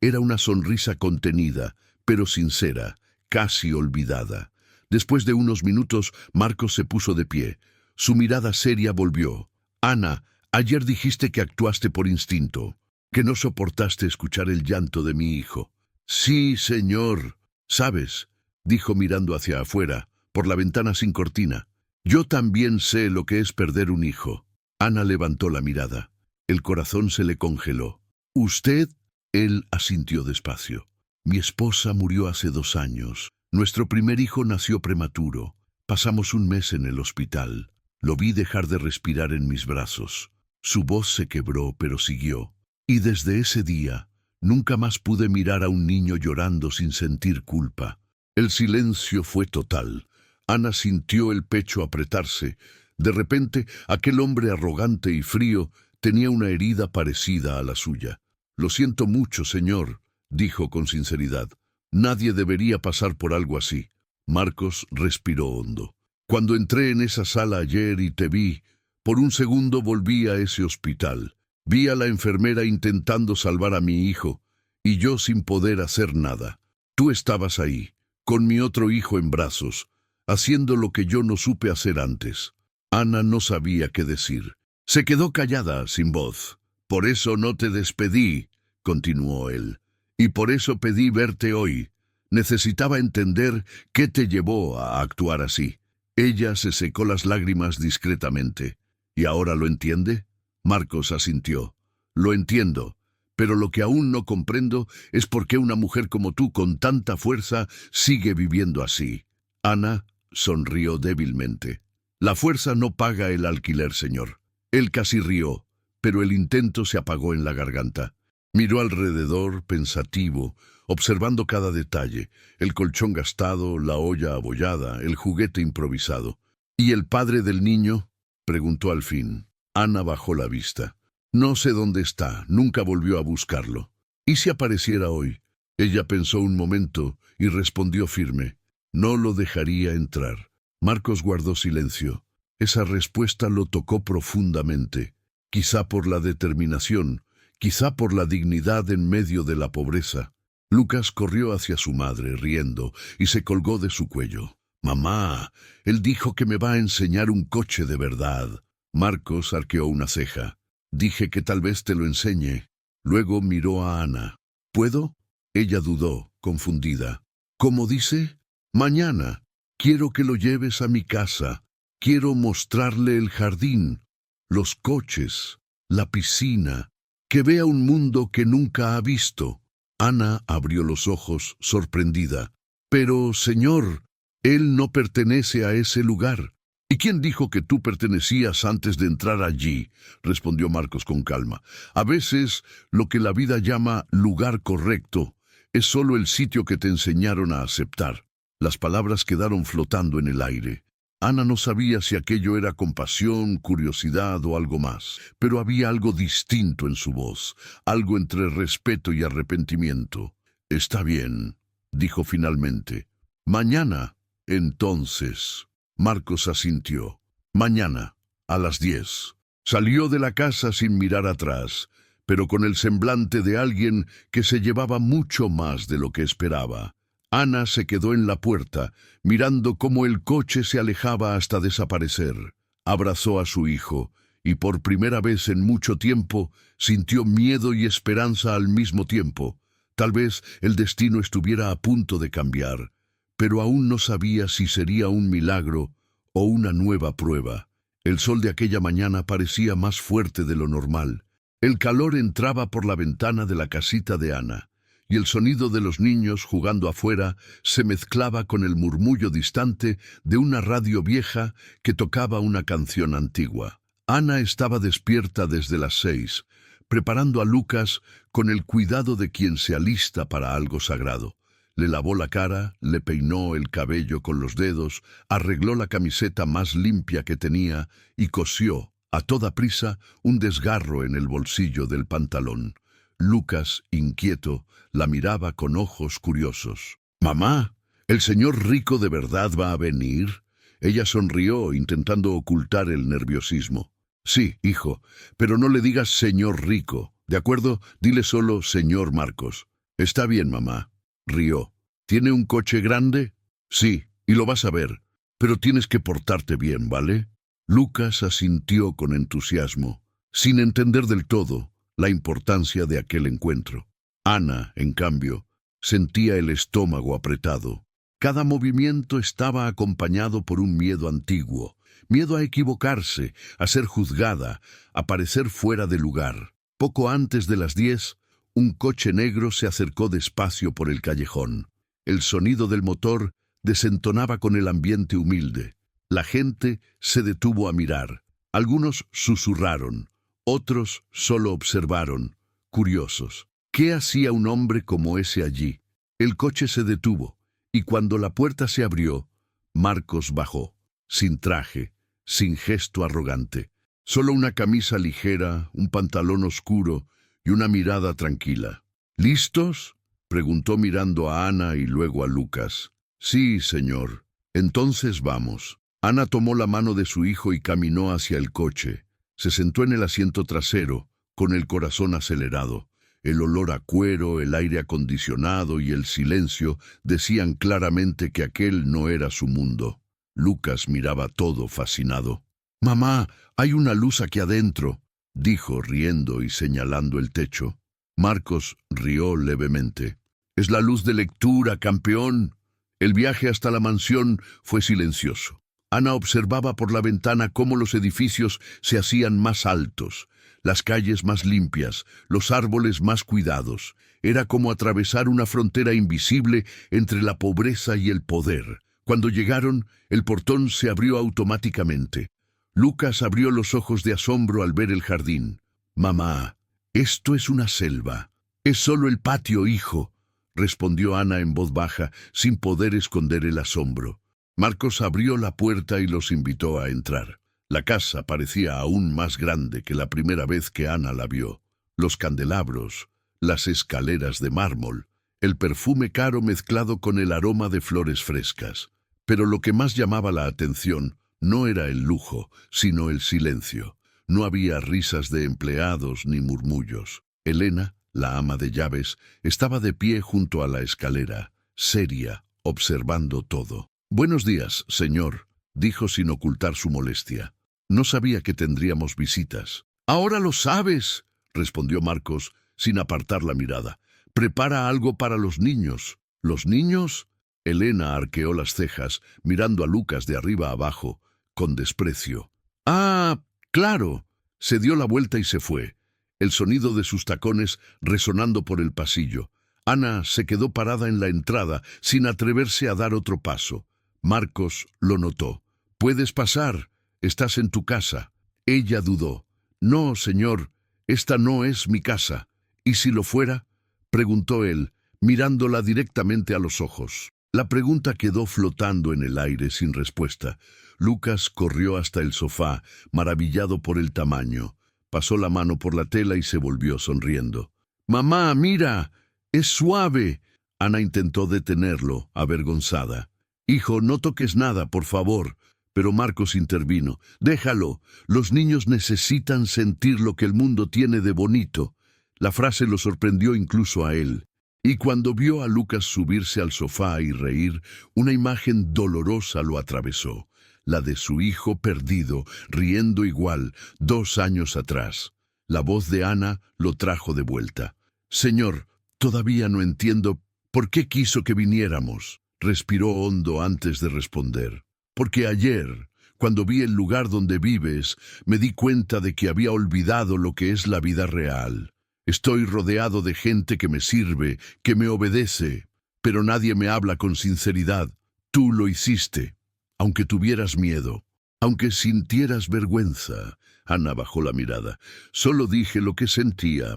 Era una sonrisa contenida, pero sincera, casi olvidada. Después de unos minutos, Marcos se puso de pie. Su mirada seria volvió. «Ana, ayer dijiste que actuaste por instinto, que no soportaste escuchar el llanto de mi hijo». «Sí, señor. ¿Sabes?», dijo mirando hacia afuera, por la ventana sin cortina. «Yo también sé lo que es perder un hijo». Ana levantó la mirada. El corazón se le congeló. «¿Usted?», él asintió despacio. «Mi esposa murió hace 2 años. Nuestro primer hijo nació prematuro. Pasamos un mes en el hospital. Lo vi dejar de respirar en mis brazos. Su voz se quebró, pero siguió. Y desde ese día, nunca más pude mirar a un niño llorando sin sentir culpa». El silencio fue total. Ana sintió el pecho apretarse. De repente, aquel hombre arrogante y frío tenía una herida parecida a la suya. «Lo siento mucho, señor», dijo con sinceridad. «Nadie debería pasar por algo así». Marcos respiró hondo. «Cuando entré en esa sala ayer y te vi, por un segundo volví a ese hospital. Vi a la enfermera intentando salvar a mi hijo, y yo sin poder hacer nada. Tú estabas ahí, con mi otro hijo en brazos, haciendo lo que yo no supe hacer antes». Ana no sabía qué decir. Se quedó callada, sin voz. «Por eso no te despedí», continuó él. «Y por eso pedí verte hoy. Necesitaba entender qué te llevó a actuar así». Ella se secó las lágrimas discretamente. «¿Y ahora lo entiende?». Marcos asintió. «Lo entiendo, pero lo que aún no comprendo es por qué una mujer como tú, con tanta fuerza, sigue viviendo así». Ana sonrió débilmente. «La fuerza no paga el alquiler, señor». Él casi rió, pero el intento se apagó en la garganta. Miró alrededor, pensativo, observando cada detalle: el colchón gastado, la olla abollada, el juguete improvisado. «¿Y el padre del niño?», preguntó al fin. Ana bajó la vista. «No sé dónde está, nunca volvió a buscarlo». «¿Y si apareciera hoy?». Ella pensó un momento y respondió firme: «No lo dejaría entrar». Marcos guardó silencio. Esa respuesta lo tocó profundamente, quizá por la determinación, quizá por la dignidad en medio de la pobreza. Lucas corrió hacia su madre, riendo, y se colgó de su cuello. «Mamá, él dijo que me va a enseñar un coche de verdad». Marcos arqueó una ceja. «Dije que tal vez te lo enseñe». Luego miró a Ana. «¿Puedo?». Ella dudó, confundida. «¿Cómo dice?». «Mañana. Quiero que lo lleves a mi casa. Quiero mostrarle el jardín, los coches, la piscina, que vea un mundo que nunca ha visto». Ana abrió los ojos, sorprendida. «Pero, señor, él no pertenece a ese lugar». «¿Y quién dijo que tú pertenecías antes de entrar allí?», respondió Marcos con calma. «A veces, lo que la vida llama lugar correcto es solo el sitio que te enseñaron a aceptar». Las palabras quedaron flotando en el aire. Ana no sabía si aquello era compasión, curiosidad o algo más, pero había algo distinto en su voz, algo entre respeto y arrepentimiento. «Está bien», dijo finalmente. «Mañana, entonces». Marcos asintió. «Mañana, a las 10». Salió de la casa sin mirar atrás, pero con el semblante de alguien que se llevaba mucho más de lo que esperaba. Ana se quedó en la puerta, mirando cómo el coche se alejaba hasta desaparecer. Abrazó a su hijo, y por primera vez en mucho tiempo sintió miedo y esperanza al mismo tiempo. Tal vez el destino estuviera a punto de cambiar, pero aún no sabía si sería un milagro o una nueva prueba. El sol de aquella mañana parecía más fuerte de lo normal. El calor entraba por la ventana de la casita de Ana, y el sonido de los niños jugando afuera se mezclaba con el murmullo distante de una radio vieja que tocaba una canción antigua. Ana estaba despierta desde las 6, preparando a Lucas con el cuidado de quien se alista para algo sagrado. Le lavó la cara, le peinó el cabello con los dedos, arregló la camiseta más limpia que tenía y cosió, a toda prisa, un desgarro en el bolsillo del pantalón. Lucas, inquieto, la miraba con ojos curiosos. «Mamá, ¿el señor Rico de verdad va a venir?» Ella sonrió, intentando ocultar el nerviosismo. «Sí, hijo, pero no le digas señor Rico, ¿de acuerdo? Dile solo señor Marcos». «Está bien, mamá», rió. «¿Tiene un coche grande?» «Sí, y lo vas a ver, pero tienes que portarte bien, ¿vale?» Lucas asintió con entusiasmo, sin entender del todo la importancia de aquel encuentro. Ana, en cambio, sentía el estómago apretado. Cada movimiento estaba acompañado por un miedo antiguo, miedo a equivocarse, a ser juzgada, a parecer fuera de lugar. Poco antes de las 10, un coche negro se acercó despacio por el callejón. El sonido del motor desentonaba con el ambiente humilde. La gente se detuvo a mirar. Algunos susurraron, otros solo observaron, curiosos. ¿Qué hacía un hombre como ese allí? El coche se detuvo, y cuando la puerta se abrió, Marcos bajó, sin traje, sin gesto arrogante. Solo una camisa ligera, un pantalón oscuro y una mirada tranquila. ¿Listos?, preguntó mirando a Ana y luego a Lucas. «Sí, señor. Entonces vamos». Ana tomó la mano de su hijo y caminó hacia el coche. Se sentó en el asiento trasero, con el corazón acelerado. El olor a cuero, el aire acondicionado y el silencio decían claramente que aquel no era su mundo. Lucas miraba todo fascinado. «Mamá, hay una luz aquí adentro», dijo riendo y señalando el techo. Marcos rió levemente. «Es la luz de lectura, campeón». El viaje hasta la mansión fue silencioso. Ana observaba por la ventana cómo los edificios se hacían más altos, las calles más limpias, los árboles más cuidados. Era como atravesar una frontera invisible entre la pobreza y el poder. Cuando llegaron, el portón se abrió automáticamente. Lucas abrió los ojos de asombro al ver el jardín. «Mamá, esto es una selva». «Es solo el patio, hijo», respondió Ana en voz baja, sin poder esconder el asombro. Marcos abrió la puerta y los invitó a entrar. La casa parecía aún más grande que la primera vez que Ana la vio. Los candelabros, las escaleras de mármol, el perfume caro mezclado con el aroma de flores frescas. Pero lo que más llamaba la atención no era el lujo, sino el silencio. No había risas de empleados ni murmullos. Elena, la ama de llaves, estaba de pie junto a la escalera, seria, observando todo. «Buenos días, señor», dijo sin ocultar su molestia. «No sabía que tendríamos visitas». «Ahora lo sabes», respondió Marcos, sin apartar la mirada. «Prepara algo para los niños». «¿Los niños?». Elena arqueó las cejas, mirando a Lucas de arriba abajo, con desprecio. «Ah, claro». Se dio la vuelta y se fue, el sonido de sus tacones resonando por el pasillo. Ana se quedó parada en la entrada, sin atreverse a dar otro paso. Marcos lo notó. «Puedes pasar, estás en tu casa». Ella dudó. «No, señor, esta no es mi casa». «¿Y si lo fuera?», preguntó él, mirándola directamente a los ojos. La pregunta quedó flotando en el aire sin respuesta. Lucas corrió hasta el sofá, maravillado por el tamaño. Pasó la mano por la tela y se volvió sonriendo. «Mamá, mira, es suave». Ana intentó detenerlo, avergonzada. «Hijo, no toques nada, por favor». Pero Marcos intervino. «Déjalo, los niños necesitan sentir lo que el mundo tiene de bonito». La frase lo sorprendió incluso a él. Y cuando vio a Lucas subirse al sofá y reír, una imagen dolorosa lo atravesó. La de su hijo perdido, riendo igual, 2 años atrás. La voz de Ana lo trajo de vuelta. «Señor, todavía no entiendo por qué quiso que viniéramos». Respiró hondo antes de responder. «Porque ayer, cuando vi el lugar donde vives, me di cuenta de que había olvidado lo que es la vida real. Estoy rodeado de gente que me sirve, que me obedece, pero nadie me habla con sinceridad. Tú lo hiciste, aunque tuvieras miedo, aunque sintieras vergüenza. Ana bajó la mirada. Solo dije lo que sentía.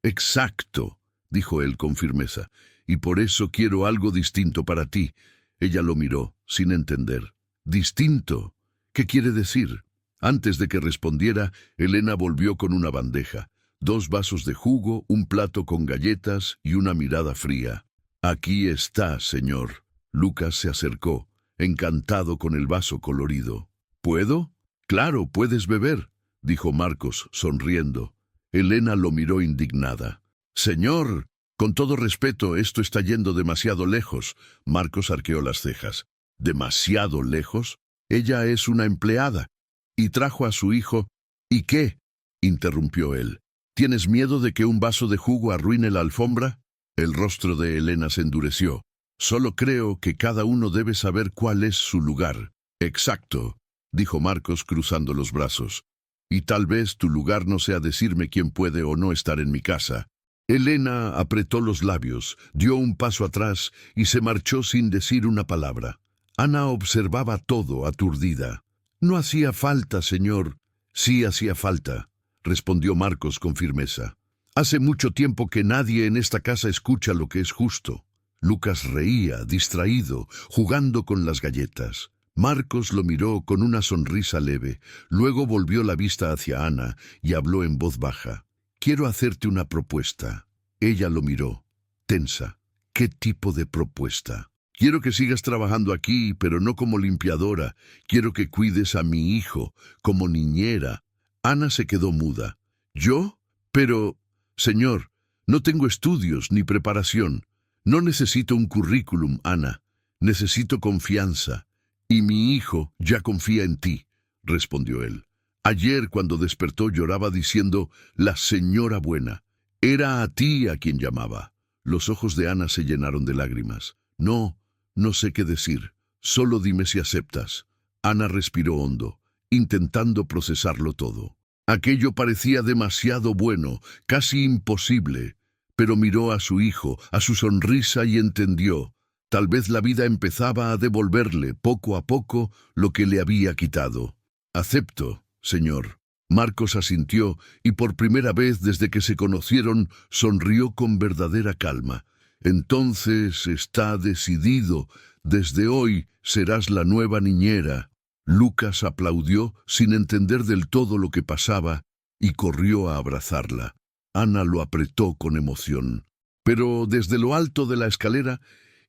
Exacto, dijo él con firmeza. Y por eso quiero algo distinto para ti. Ella lo miró, sin entender. ¿Distinto? ¿Qué quiere decir? Antes de que respondiera, Elena volvió con una bandeja, 2 vasos de jugo, un plato con galletas y una mirada fría. Aquí está, señor. Lucas se acercó, encantado con el vaso colorido. ¿Puedo? Claro, puedes beber, dijo Marcos, sonriendo. Elena lo miró indignada. Señor, con todo respeto, esto está yendo demasiado lejos. Marcos arqueó las cejas. ¿Demasiado lejos? Ella es una empleada. Y trajo a su hijo. ¿Y qué? Interrumpió él. ¿Tienes miedo de que un vaso de jugo arruine la alfombra? El rostro de Elena se endureció. Solo creo que cada uno debe saber cuál es su lugar. Exacto, dijo Marcos cruzando los brazos. Y tal vez tu lugar no sea decirme quién puede o no estar en mi casa. Elena apretó los labios, dio un paso atrás y se marchó sin decir una palabra. Ana observaba todo aturdida. No hacía falta, señor. Sí hacía falta, respondió Marcos con firmeza. Hace mucho tiempo que nadie en esta casa escucha lo que es justo. Lucas reía, distraído, jugando con las galletas. Marcos lo miró con una sonrisa leve, luego volvió la vista hacia Ana y habló en voz baja. Quiero hacerte una propuesta. Ella lo miró, tensa. ¿Qué tipo de propuesta? Quiero que sigas trabajando aquí, pero no como limpiadora. Quiero que cuides a mi hijo, como niñera. Ana se quedó muda. ¿Yo? Pero, señor, no tengo estudios ni preparación. No necesito un currículum, Ana. Necesito confianza. Y mi hijo ya confía en ti, respondió él. Ayer, cuando despertó, lloraba diciendo, la señora buena. Era a ti a quien llamaba. Los ojos de Ana se llenaron de lágrimas. No sé qué decir. Solo dime si aceptas. Ana respiró hondo, intentando procesarlo todo. Aquello parecía demasiado bueno, casi imposible. Pero miró a su hijo, a su sonrisa y entendió. Tal vez la vida empezaba a devolverle, poco a poco, lo que le había quitado. Acepto, señor. Marcos asintió y por primera vez desde que se conocieron sonrió con verdadera calma. Entonces está decidido. Desde hoy serás la nueva niñera. Lucas aplaudió sin entender del todo lo que pasaba y corrió a abrazarla. Ana lo apretó con emoción. Pero desde lo alto de la escalera,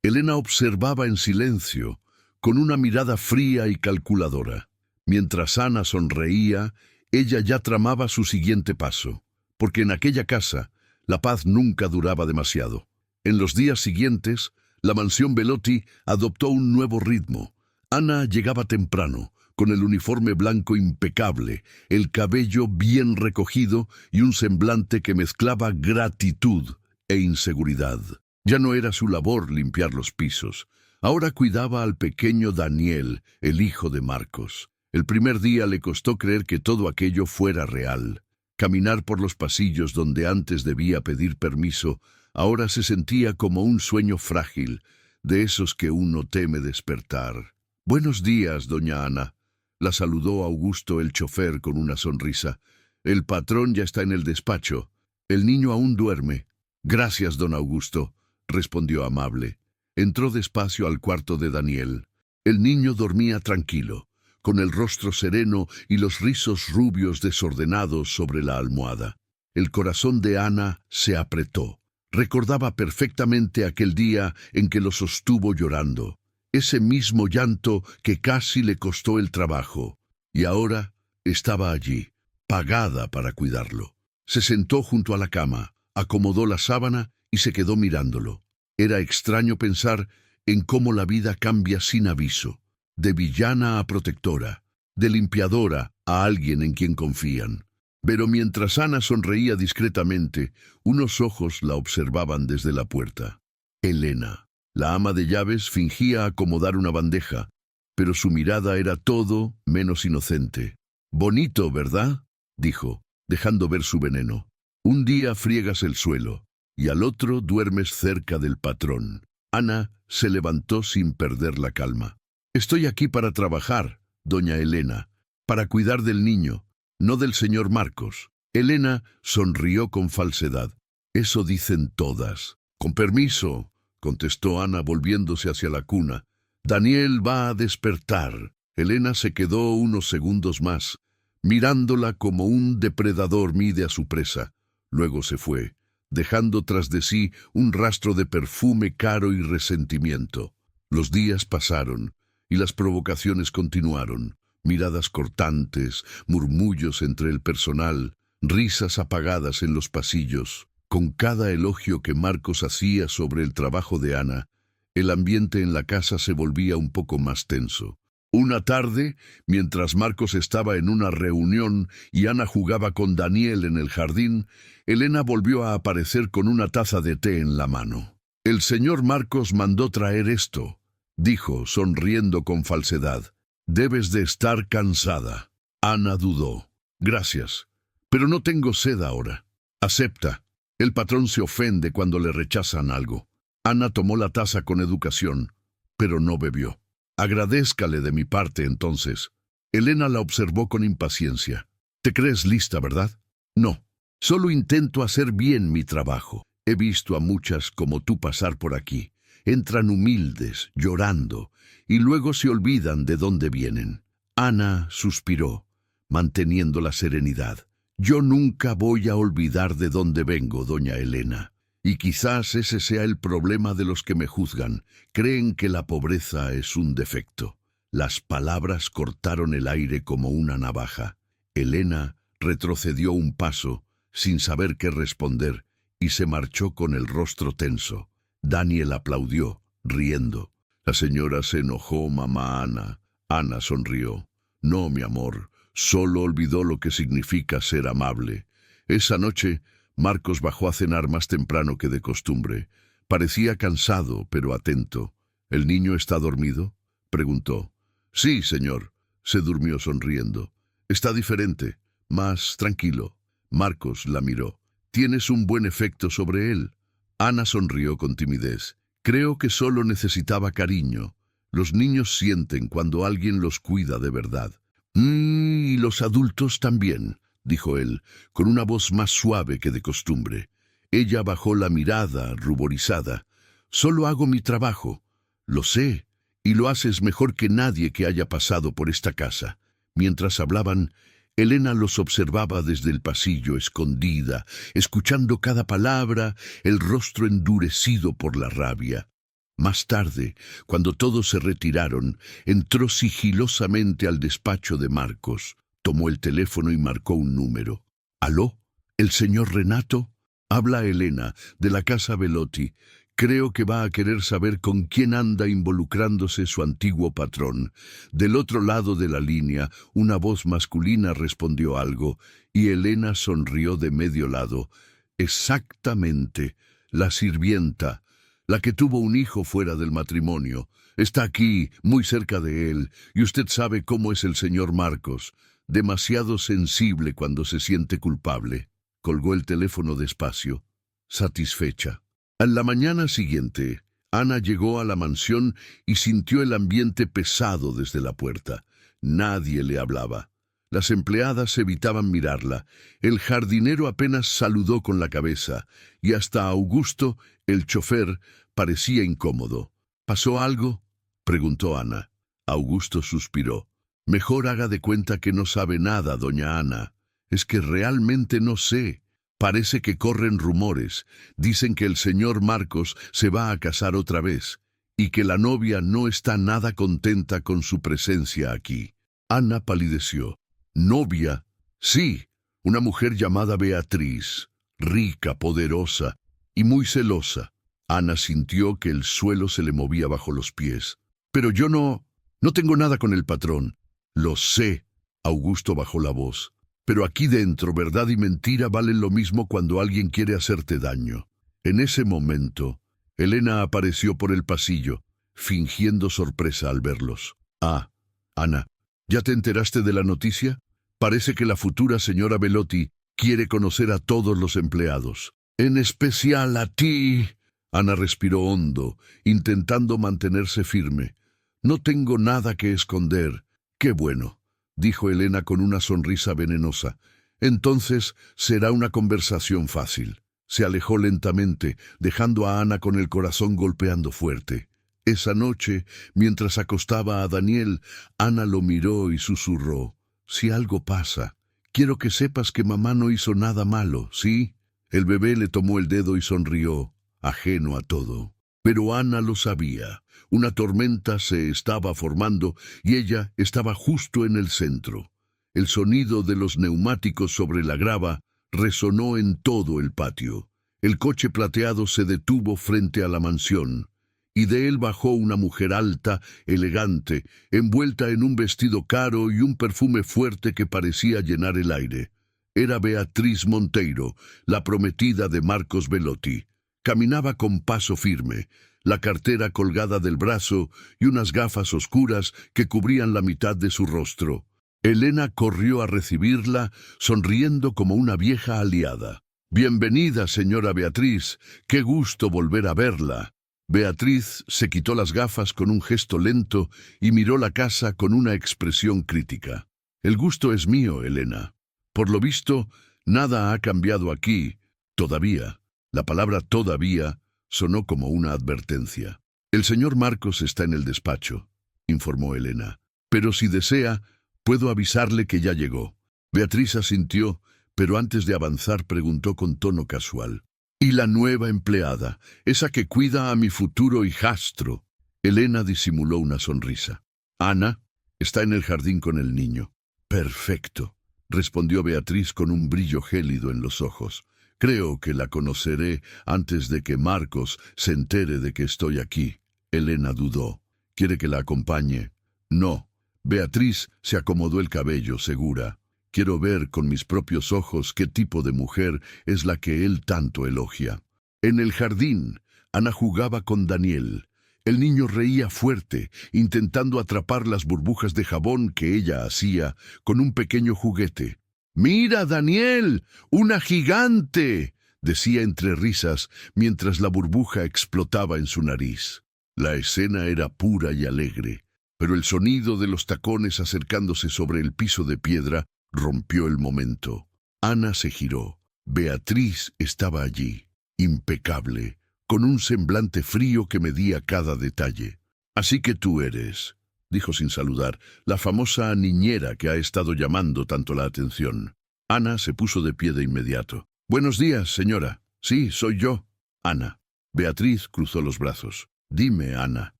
Elena observaba en silencio, con una mirada fría y calculadora. Mientras Ana sonreía, ella ya tramaba su siguiente paso, porque en aquella casa la paz nunca duraba demasiado. En los días siguientes, la mansión Belotti adoptó un nuevo ritmo. Ana llegaba temprano, con el uniforme blanco impecable, el cabello bien recogido y un semblante que mezclaba gratitud e inseguridad. Ya no era su labor limpiar los pisos. Ahora cuidaba al pequeño Daniel, el hijo de Marcos. El primer día le costó creer que todo aquello fuera real. Caminar por los pasillos donde antes debía pedir permiso, ahora se sentía como un sueño frágil, de esos que uno teme despertar. «Buenos días, doña Ana», la saludó Augusto el chofer con una sonrisa. «El patrón ya está en el despacho. El niño aún duerme». «Gracias, don Augusto», respondió amable. Entró despacio al cuarto de Daniel. El niño dormía tranquilo, con el rostro sereno y los rizos rubios desordenados sobre la almohada. El corazón de Ana se apretó. Recordaba perfectamente aquel día en que lo sostuvo llorando, ese mismo llanto que casi le costó el trabajo, y ahora estaba allí, pagada para cuidarlo. Se sentó junto a la cama, acomodó la sábana y se quedó mirándolo. Era extraño pensar en cómo la vida cambia sin aviso, de villana a protectora, de limpiadora a alguien en quien confían. Pero mientras Ana sonreía discretamente, unos ojos la observaban desde la puerta. Elena, la ama de llaves, fingía acomodar una bandeja, pero su mirada era todo menos inocente. «Bonito, ¿verdad?», dijo, dejando ver su veneno. «Un día friegas el suelo, y al otro duermes cerca del patrón». Ana se levantó sin perder la calma. «Estoy aquí para trabajar, doña Elena, para cuidar del niño. no del señor Marcos. Elena sonrió con falsedad. Eso dicen todas. Con permiso, contestó Ana volviéndose hacia la cuna. Daniel va a despertar. Elena se quedó unos segundos más, mirándola como un depredador mide a su presa. Luego se fue, dejando tras de sí un rastro de perfume caro y resentimiento. Los días pasaron y las provocaciones continuaron. Miradas cortantes, murmullos entre el personal, risas apagadas en los pasillos. Con cada elogio que Marcos hacía sobre el trabajo de Ana, el ambiente en la casa se volvía un poco más tenso. Una tarde, mientras Marcos estaba en una reunión y Ana jugaba con Daniel en el jardín, Elena volvió a aparecer con una taza de té en la mano. «El señor Marcos mandó traer esto», dijo, sonriendo con falsedad. «Debes de estar cansada». Ana dudó. «Gracias, pero no tengo sed ahora». «Acepta. El patrón se ofende cuando le rechazan algo». Ana tomó la taza con educación, pero no bebió. «Agradézcale de mi parte, entonces». Elena la observó con impaciencia. «¿Te crees lista, verdad?» «No. Solo intento hacer bien mi trabajo. He visto a muchas como tú pasar por aquí. Entran humildes, llorando, y luego se olvidan de dónde vienen». Ana suspiró, manteniendo la serenidad. «Yo nunca voy a olvidar de dónde vengo, doña Elena. Y quizás ese sea el problema de los que me juzgan. Creen que la pobreza es un defecto». Las palabras cortaron el aire como una navaja. Elena retrocedió un paso, sin saber qué responder, y se marchó con el rostro tenso. Daniel aplaudió, riendo. «La señora se enojó, mamá Ana». Ana sonrió. «No, mi amor, solo olvidó lo que significa ser amable». Esa noche, Marcos bajó a cenar más temprano que de costumbre. Parecía cansado, pero atento. «¿El niño está dormido?», preguntó. «Sí, señor», se durmió sonriendo. «Está diferente, más tranquilo». Marcos la miró. «Tienes un buen efecto sobre él». Ana sonrió con timidez. «Creo que solo necesitaba cariño. Los niños sienten cuando alguien los cuida de verdad». Y los adultos también», dijo él, con una voz más suave que de costumbre. Ella bajó la mirada, ruborizada. «Solo hago mi trabajo. Lo sé, y lo haces mejor que nadie que haya pasado por esta casa». Mientras hablaban, Elena los observaba desde el pasillo, escondida, escuchando cada palabra, el rostro endurecido por la rabia. Más tarde, cuando todos se retiraron, entró sigilosamente al despacho de Marcos. Tomó el teléfono y marcó un número. «¿Aló? ¿El señor Renato?» «Habla Elena, de la casa Belotti. Creo que va a querer saber con quién anda involucrándose su antiguo patrón». Del otro lado de la línea, una voz masculina respondió algo, y Elena sonrió de medio lado. «Exactamente, la sirvienta, la que tuvo un hijo fuera del matrimonio. Está aquí, muy cerca de él, y usted sabe cómo es el señor Marcos. Demasiado sensible cuando se siente culpable». Colgó el teléfono despacio, satisfecha. A la mañana siguiente, Ana llegó a la mansión y sintió el ambiente pesado desde la puerta. Nadie le hablaba. Las empleadas evitaban mirarla. El jardinero apenas saludó con la cabeza, y hasta Augusto, el chofer, parecía incómodo. «¿Pasó algo?», preguntó Ana. Augusto suspiró. «Mejor haga de cuenta que no sabe nada, doña Ana. Es que realmente no sé. Parece que corren rumores. Dicen que el señor Marcos se va a casar otra vez, y que la novia no está nada contenta con su presencia aquí». Ana palideció. «¿Novia?» «Sí, una mujer llamada Beatriz, rica, poderosa y muy celosa». Ana sintió que el suelo se le movía bajo los pies. «Pero yo no tengo nada con el patrón». «Lo sé», Augusto bajó la voz. «Pero aquí dentro, verdad y mentira valen lo mismo cuando alguien quiere hacerte daño». En ese momento, Elena apareció por el pasillo, fingiendo sorpresa al verlos. «Ah, Ana, ¿ya te enteraste de la noticia? Parece que la futura señora Belotti quiere conocer a todos los empleados. En especial a ti». Ana respiró hondo, intentando mantenerse firme. «No tengo nada que esconder». «Qué bueno. dijo Elena con una sonrisa venenosa. Entonces será una conversación fácil. Se alejó lentamente, dejando a Ana con el corazón golpeando fuerte. Esa noche, mientras acostaba a Daniel, Ana lo miró y susurró: «Si algo pasa, quiero que sepas que mamá no hizo nada malo, ¿sí?». El bebé le tomó el dedo y sonrió, ajeno a todo. Pero Ana lo sabía. Una tormenta se estaba formando y ella estaba justo en el centro. El sonido de los neumáticos sobre la grava resonó en todo el patio. El coche plateado se detuvo frente a la mansión, y de él bajó una mujer alta, elegante, envuelta en un vestido caro y un perfume fuerte que parecía llenar el aire. Era Beatriz Monteiro, la prometida de Marcos Belotti. Caminaba con paso firme, la cartera colgada del brazo y unas gafas oscuras que cubrían la mitad de su rostro. Elena corrió a recibirla, sonriendo como una vieja aliada. «Bienvenida, señora Beatriz. Qué gusto volver a verla». Beatriz se quitó las gafas con un gesto lento y miró la casa con una expresión crítica. «El gusto es mío, Elena. Por lo visto, nada ha cambiado aquí, todavía». La palabra «todavía» sonó como una advertencia. «El señor Marcos está en el despacho», informó Elena. «Pero si desea, puedo avisarle que ya llegó». Beatriz asintió, pero antes de avanzar preguntó con tono casual: «¿Y la nueva empleada, esa que cuida a mi futuro hijastro?» Elena disimuló una sonrisa. «Ana está en el jardín con el niño». «Perfecto», respondió Beatriz con un brillo gélido en los ojos. «Creo que la conoceré antes de que Marcos se entere de que estoy aquí». Elena dudó. «¿Quiere que la acompañe?» «No». Beatriz se acomodó el cabello, segura. «Quiero ver con mis propios ojos qué tipo de mujer es la que él tanto elogia». En el jardín, Ana jugaba con Daniel. El niño reía fuerte, intentando atrapar las burbujas de jabón que ella hacía con un pequeño juguete. «¡Mira, Daniel! ¡Una gigante!», decía entre risas mientras la burbuja explotaba en su nariz. La escena era pura y alegre, pero el sonido de los tacones acercándose sobre el piso de piedra rompió el momento. Ana se giró. Beatriz estaba allí, impecable, con un semblante frío que medía cada detalle. «Así que tú eres», dijo sin saludar, «la famosa niñera que ha estado llamando tanto la atención». Ana se puso de pie de inmediato. «Buenos días, señora». «Sí, soy yo». «Ana». Beatriz cruzó los brazos. «Dime, Ana,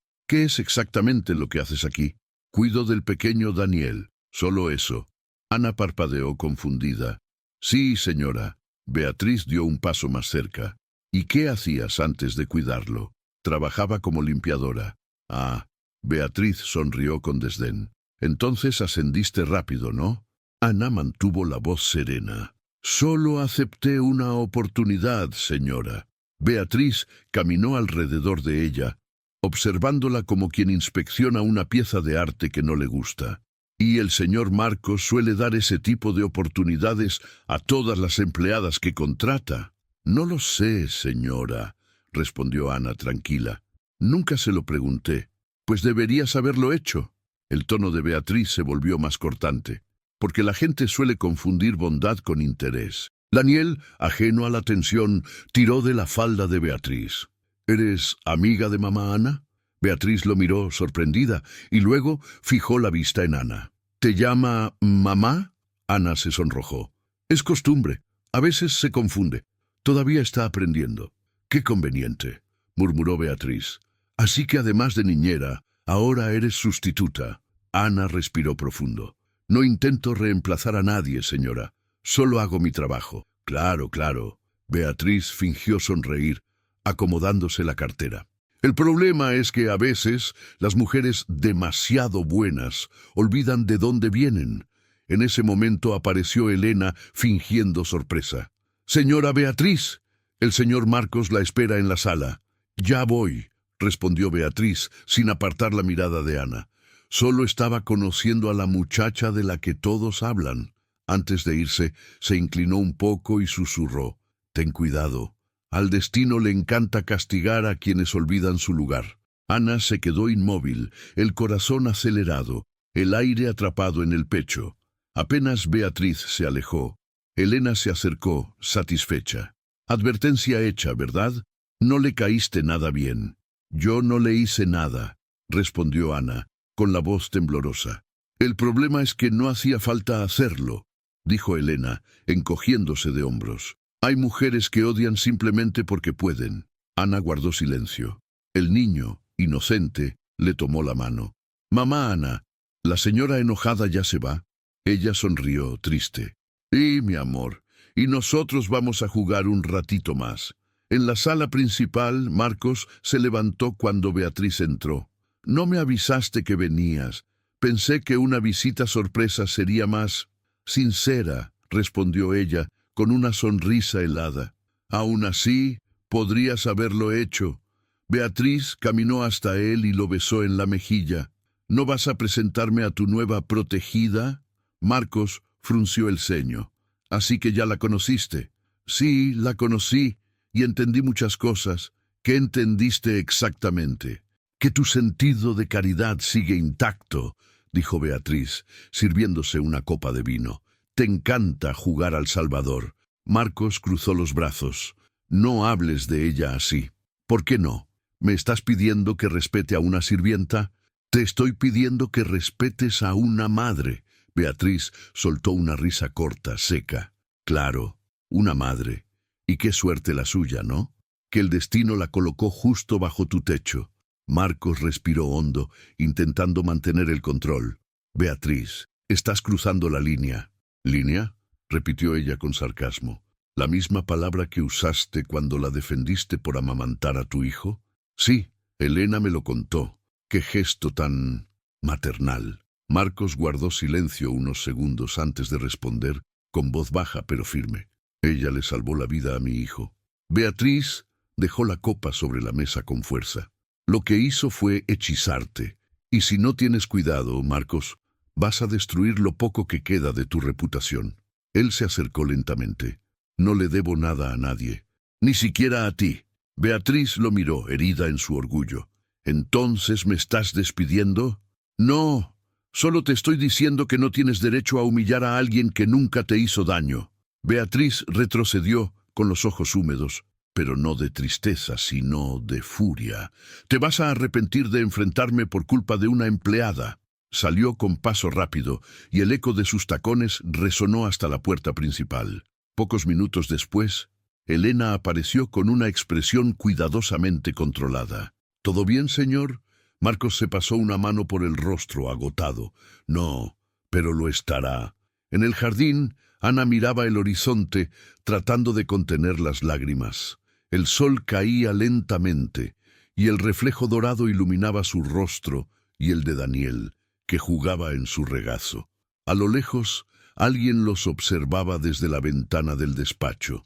¿qué es exactamente lo que haces aquí?» «Cuido del pequeño Daniel, solo eso». Ana parpadeó confundida. «Sí, señora». Beatriz dio un paso más cerca. «¿Y qué hacías antes de cuidarlo?» «Trabajaba como limpiadora». «Ah». Beatriz sonrió con desdén. «Entonces ascendiste rápido, ¿no?» Ana mantuvo la voz serena. «Solo acepté una oportunidad, señora». Beatriz caminó alrededor de ella, observándola como quien inspecciona una pieza de arte que no le gusta. «Y el señor Marcos suele dar ese tipo de oportunidades a todas las empleadas que contrata». «No lo sé, señora», respondió Ana tranquila. «Nunca se lo pregunté». «Pues deberías haberlo hecho». El tono de Beatriz se volvió más cortante. «Porque la gente suele confundir bondad con interés». Daniel, ajeno a la tensión, tiró de la falda de Beatriz. «¿Eres amiga de mamá Ana?» Beatriz lo miró sorprendida y luego fijó la vista en Ana. «¿Te llama mamá?» Ana se sonrojó. «Es costumbre. A veces se confunde. Todavía está aprendiendo». «Qué conveniente», murmuró Beatriz. «Así que además de niñera, ahora eres sustituta». Ana respiró profundo. «No intento reemplazar a nadie, señora. Solo hago mi trabajo». «Claro, claro». Beatriz fingió sonreír, acomodándose la cartera. «El problema es que a veces las mujeres demasiado buenas olvidan de dónde vienen». En ese momento apareció Elena fingiendo sorpresa. «Señora Beatriz, el señor Marcos la espera en la sala». «Ya voy», respondió Beatriz sin apartar la mirada de Ana. Solo estaba conociendo a la muchacha de la que todos hablan. Antes de irse, se inclinó un poco y susurró: «Ten cuidado. Al destino le encanta castigar a quienes olvidan su lugar». Ana se quedó inmóvil, el corazón acelerado. el aire atrapado en el pecho. Apenas Beatriz se alejó, Elena se acercó, satisfecha. Advertencia hecha, ¿verdad? No le caíste nada bien. Yo no le hice nada, respondió Ana, con la voz temblorosa. El problema es que no hacía falta hacerlo, dijo Elena, encogiéndose de hombros. Hay mujeres que odian simplemente porque pueden. Ana guardó silencio. El niño, inocente, le tomó la mano. Mamá Ana, la señora enojada ya se va. Ella sonrió, triste. Y mi amor, y nosotros vamos a jugar un ratito más. En la sala principal, Marcos se levantó cuando Beatriz entró. No me avisaste que venías. Pensé que una visita sorpresa sería más sincera, respondió ella, con una sonrisa helada. Aún así, podrías haberlo hecho. Beatriz caminó hasta él y lo besó en la mejilla. ¿No vas a presentarme a tu nueva protegida? Marcos frunció el ceño. Así que ya la conociste. Sí, la conocí, y entendí muchas cosas. ¿Qué entendiste exactamente? Que tu sentido de caridad sigue intacto, dijo Beatriz, sirviéndose una copa de vino. Te encanta jugar al Salvador. Marcos cruzó los brazos. No hables de ella así. ¿Por qué no? ¿Me estás pidiendo que respete a una sirvienta? Te estoy pidiendo que respetes a una madre. Beatriz soltó una risa corta, seca. Claro, una madre. Y qué suerte la suya, ¿no? Que el destino la colocó justo bajo tu techo. Marcos respiró hondo, intentando mantener el control. Beatriz, estás cruzando la línea. ¿Línea? Repitió ella con sarcasmo. ¿La misma palabra que usaste cuando la defendiste por amamantar a tu hijo? Sí, Elena me lo contó. Qué gesto tan maternal. Marcos guardó silencio unos segundos antes de responder, con voz baja pero firme. Ella le salvó la vida a mi hijo. Beatriz dejó la copa sobre la mesa con fuerza. Lo que hizo fue hechizarte. Y si no tienes cuidado, Marcos, vas a destruir lo poco que queda de tu reputación. Él se acercó lentamente. No le debo nada a nadie, ni siquiera a ti. Beatriz lo miró, herida en su orgullo. ¿Entonces me estás despidiendo? No, solo te estoy diciendo que no tienes derecho a humillar a alguien que nunca te hizo daño. Beatriz retrocedió con los ojos húmedos, pero no de tristeza, sino de furia. Te vas a arrepentir de enfrentarme por culpa de una empleada. Salió con paso rápido, y el eco de sus tacones resonó hasta la puerta principal. Pocos minutos después, Elena apareció con una expresión cuidadosamente controlada. ¿Todo bien, señor? Marcos se pasó una mano por el rostro, agotado. No, pero lo estará. En el jardín, Ana miraba el horizonte, tratando de contener las lágrimas. El sol caía lentamente, y el reflejo dorado iluminaba su rostro y el de Daniel, que jugaba en su regazo. A lo lejos, alguien los observaba desde la ventana del despacho.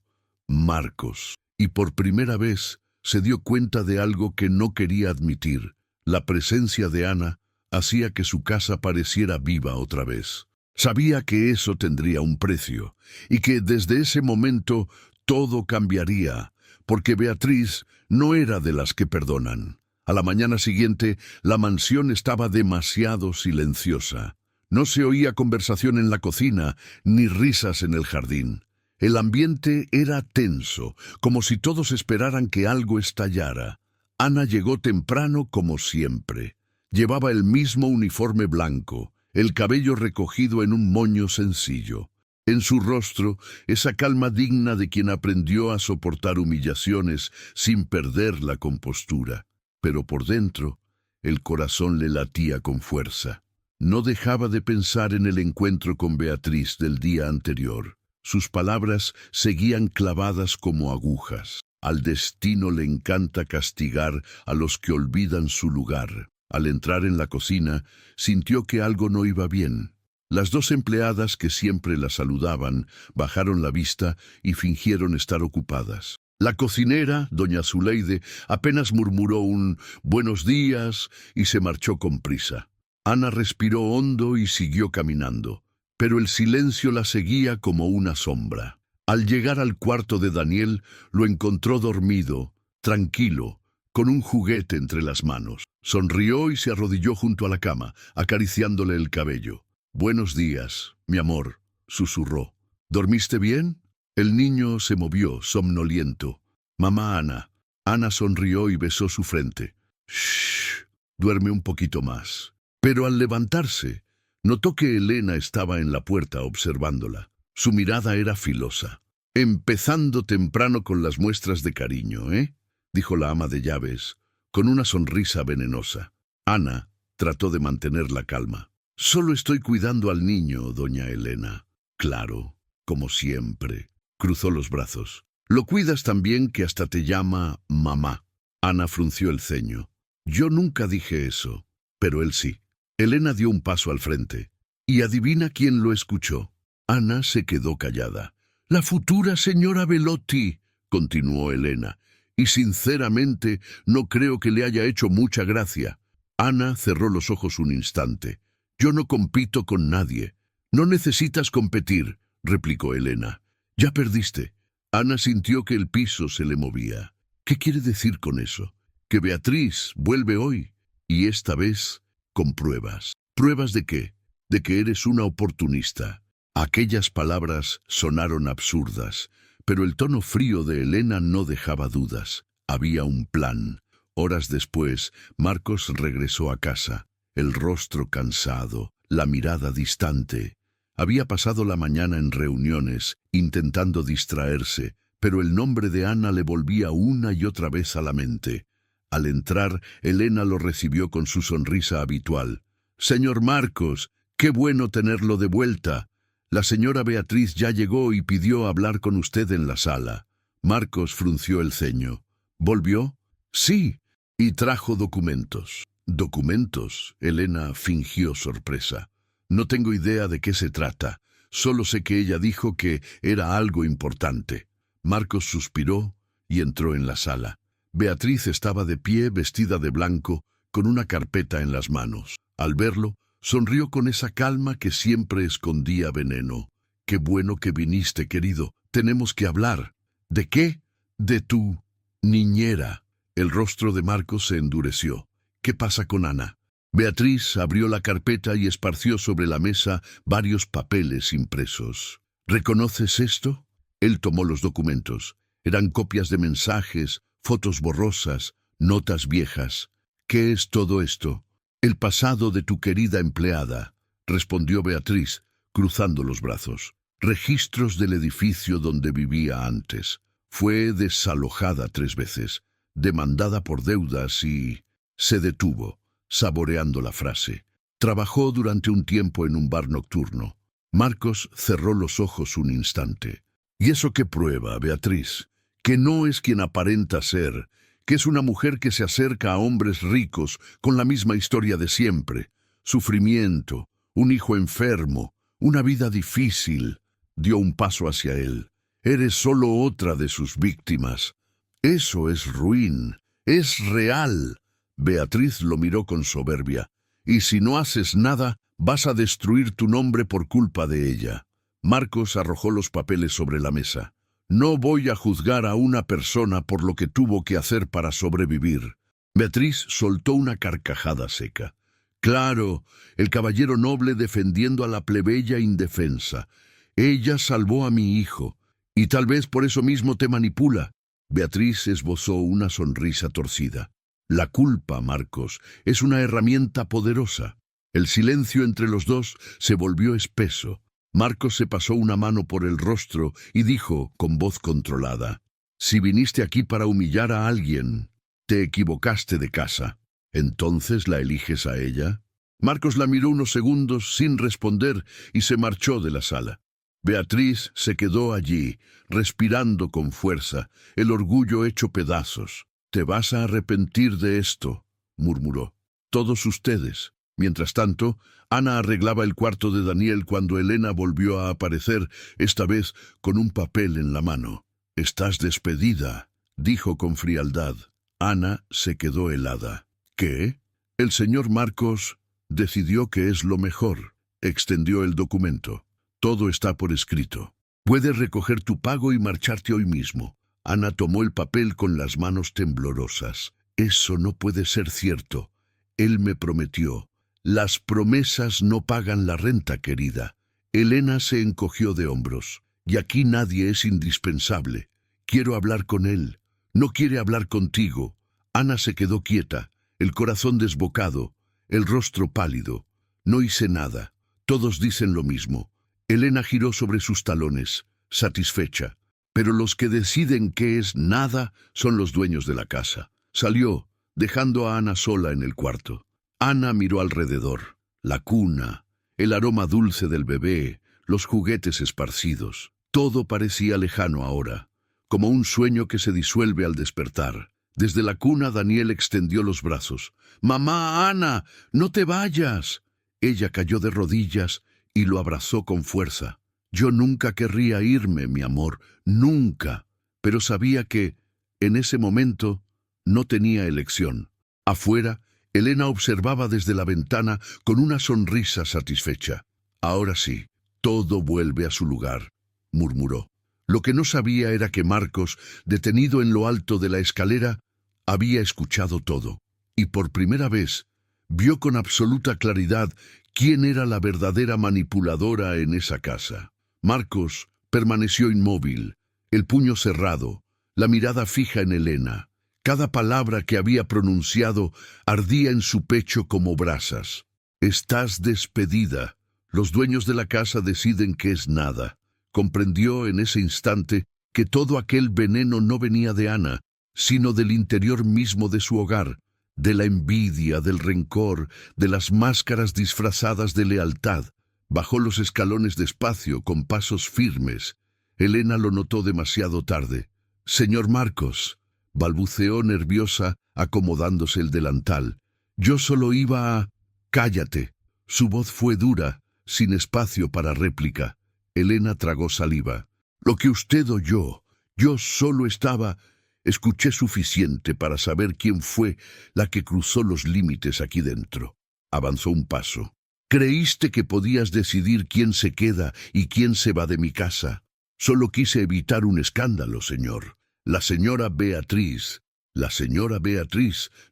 Marcos. Y por primera vez se dio cuenta de algo que no quería admitir. La presencia de Ana hacía que su casa pareciera viva otra vez. Sabía que eso tendría un precio, y que desde ese momento todo cambiaría, porque Beatriz no era de las que perdonan. A la mañana siguiente, la mansión estaba demasiado silenciosa. No se oía conversación en la cocina, ni risas en el jardín. El ambiente era tenso, como si todos esperaran que algo estallara. Ana llegó temprano como siempre. Llevaba el mismo uniforme blanco, el cabello recogido en un moño sencillo. En su rostro, esa calma digna de quien aprendió a soportar humillaciones sin perder la compostura. Pero por dentro, el corazón le latía con fuerza. No dejaba de pensar en el encuentro con Beatriz del día anterior. Sus palabras seguían clavadas como agujas. Al destino le encanta castigar a los que olvidan su lugar. Al entrar en la cocina, sintió que algo no iba bien. Las dos empleadas que siempre la saludaban bajaron la vista y fingieron estar ocupadas. La cocinera, doña Zuleide, apenas murmuró un «buenos días» y se marchó con prisa. Ana respiró hondo y siguió caminando, pero el silencio la seguía como una sombra. Al llegar al cuarto de Daniel, lo encontró dormido, tranquilo, con un juguete entre las manos. Sonrió y se arrodilló junto a la cama, acariciándole el cabello. «Buenos días, mi amor», susurró. «¿Dormiste bien?» El niño se movió, somnoliento. «Mamá Ana». Ana sonrió y besó su frente. «Shh, duerme un poquito más». Pero al levantarse, notó que Elena estaba en la puerta observándola. Su mirada era filosa. «Empezando temprano con las muestras de cariño, ¿eh?», dijo la ama de llaves, con una sonrisa venenosa. Ana trató de mantener la calma. «Solo estoy cuidando al niño, doña Elena». «Claro, como siempre». Cruzó los brazos. «Lo cuidas tan bien que hasta te llama mamá». Ana frunció el ceño. «Yo nunca dije eso, pero él sí». Elena dio un paso al frente. ¿Y adivina quién lo escuchó? Ana se quedó callada. «La futura señora Belotti», continuó Elena, «y sinceramente no creo que le haya hecho mucha gracia». Ana cerró los ojos un instante. «Yo no compito con nadie». «No necesitas competir», replicó Elena. «Ya perdiste». Ana sintió que el piso se le movía. ¿Qué quiere decir con eso? Que Beatriz vuelve hoy, y esta vez con pruebas. ¿Pruebas de qué? De que eres una oportunista. Aquellas palabras sonaron absurdas, pero el tono frío de Elena no dejaba dudas. Había un plan. Horas después, Marcos regresó a casa, el rostro cansado, la mirada distante. Había pasado la mañana en reuniones, intentando distraerse, pero el nombre de Ana le volvía una y otra vez a la mente. Al entrar, Elena lo recibió con su sonrisa habitual. «Señor Marcos, qué bueno tenerlo de vuelta. La señora Beatriz ya llegó y pidió hablar con usted en la sala». Marcos frunció el ceño. «¿Volvió?» «Sí, y trajo documentos». «¿Documentos?», Elena fingió sorpresa. «No tengo idea de qué se trata. Solo sé que ella dijo que era algo importante». Marcos suspiró y entró en la sala. Beatriz estaba de pie, vestida de blanco, con una carpeta en las manos. Al verlo, sonrió con esa calma que siempre escondía veneno. «Qué bueno que viniste, querido. Tenemos que hablar». «¿De qué?» «De tu niñera». El rostro de Marcos se endureció. «¿Qué pasa con Ana?» Beatriz abrió la carpeta y esparció sobre la mesa varios papeles impresos. «¿Reconoces esto?» Él tomó los documentos. Eran copias de mensajes, fotos borrosas, notas viejas. «¿Qué es todo esto?» «El pasado de tu querida empleada», respondió Beatriz, cruzando los brazos. «Registros del edificio donde vivía antes. Fue desalojada 3 veces, demandada por deudas y...». Se detuvo, saboreando la frase. «Trabajó durante un tiempo en un bar nocturno». Marcos cerró los ojos un instante. «¿Y eso qué prueba, Beatriz? Que no es quien aparenta ser, que es una mujer que se acerca a hombres ricos con la misma historia de siempre. Sufrimiento, un hijo enfermo, una vida difícil». Dio un paso hacia él. «Eres solo otra de sus víctimas. Eso es ruin, es real». Beatriz lo miró con soberbia. «Y si no haces nada, vas a destruir tu nombre por culpa de ella». Marcos arrojó los papeles sobre la mesa. «No voy a juzgar a una persona por lo que tuvo que hacer para sobrevivir». Beatriz soltó una carcajada seca. «Claro, el caballero noble defendiendo a la plebeya indefensa. Ella salvó a mi hijo, y tal vez por eso mismo te manipula». Beatriz esbozó una sonrisa torcida. «La culpa, Marcos, es una herramienta poderosa». El silencio entre los dos se volvió espeso. Marcos se pasó una mano por el rostro y dijo con voz controlada: «Si viniste aquí para humillar a alguien, te equivocaste de casa. ¿Entonces la eliges a ella?» Marcos la miró unos segundos sin responder y se marchó de la sala. Beatriz se quedó allí, respirando con fuerza, el orgullo hecho pedazos. «Te vas a arrepentir de esto», murmuró. «Todos ustedes». Mientras tanto, Ana arreglaba el cuarto de Daniel cuando Elena volvió a aparecer, esta vez con un papel en la mano. «Estás despedida», dijo con frialdad. Ana se quedó helada. «¿Qué?» «El señor Marcos decidió que es lo mejor». Extendió el documento. «Todo está por escrito. Puedes recoger tu pago y marcharte hoy mismo». Ana tomó el papel con las manos temblorosas. Eso no puede ser cierto. Él me prometió. Las promesas no pagan la renta, querida. Elena se encogió de hombros. Y aquí nadie es indispensable. Quiero hablar con él. No quiere hablar contigo. Ana se quedó quieta, el corazón desbocado, el rostro pálido. No hice nada. Todos dicen lo mismo. Elena giró sobre sus talones, satisfecha. Pero los que deciden qué es nada son los dueños de la casa. Salió, dejando a Ana sola en el cuarto. Ana miró alrededor. La cuna, el aroma dulce del bebé, los juguetes esparcidos. Todo parecía lejano ahora, como un sueño que se disuelve al despertar. Desde la cuna Daniel extendió los brazos. «¡Mamá, Ana, no te vayas!». Ella cayó de rodillas y lo abrazó con fuerza. «Yo nunca querría irme, mi amor, nunca». Pero sabía que, en ese momento, no tenía elección. Afuera, Elena observaba desde la ventana con una sonrisa satisfecha. «Ahora sí, todo vuelve a su lugar», murmuró. Lo que no sabía era que Marcos, detenido en lo alto de la escalera, había escuchado todo. Y por primera vez, vio con absoluta claridad quién era la verdadera manipuladora en esa casa. Marcos permaneció inmóvil, el puño cerrado, la mirada fija en Elena. Cada palabra que había pronunciado ardía en su pecho como brasas. «Estás despedida. Los dueños de la casa deciden que es nada». Comprendió en ese instante que todo aquel veneno no venía de Ana, sino del interior mismo de su hogar, de la envidia, del rencor, de las máscaras disfrazadas de lealtad. Bajó los escalones despacio, con pasos firmes. Elena lo notó demasiado tarde. «Señor Marcos», balbuceó nerviosa, acomodándose el delantal. «Yo solo iba a...». «Cállate». Su voz fue dura, sin espacio para réplica. Elena tragó saliva. «Lo que usted oyó, yo solo estaba...». Escuché suficiente para saber quién fue la que cruzó los límites aquí dentro. Avanzó un paso. «¿Creíste que podías decidir quién se queda y quién se va de mi casa? Solo quise evitar un escándalo, señor. La señora Beatriz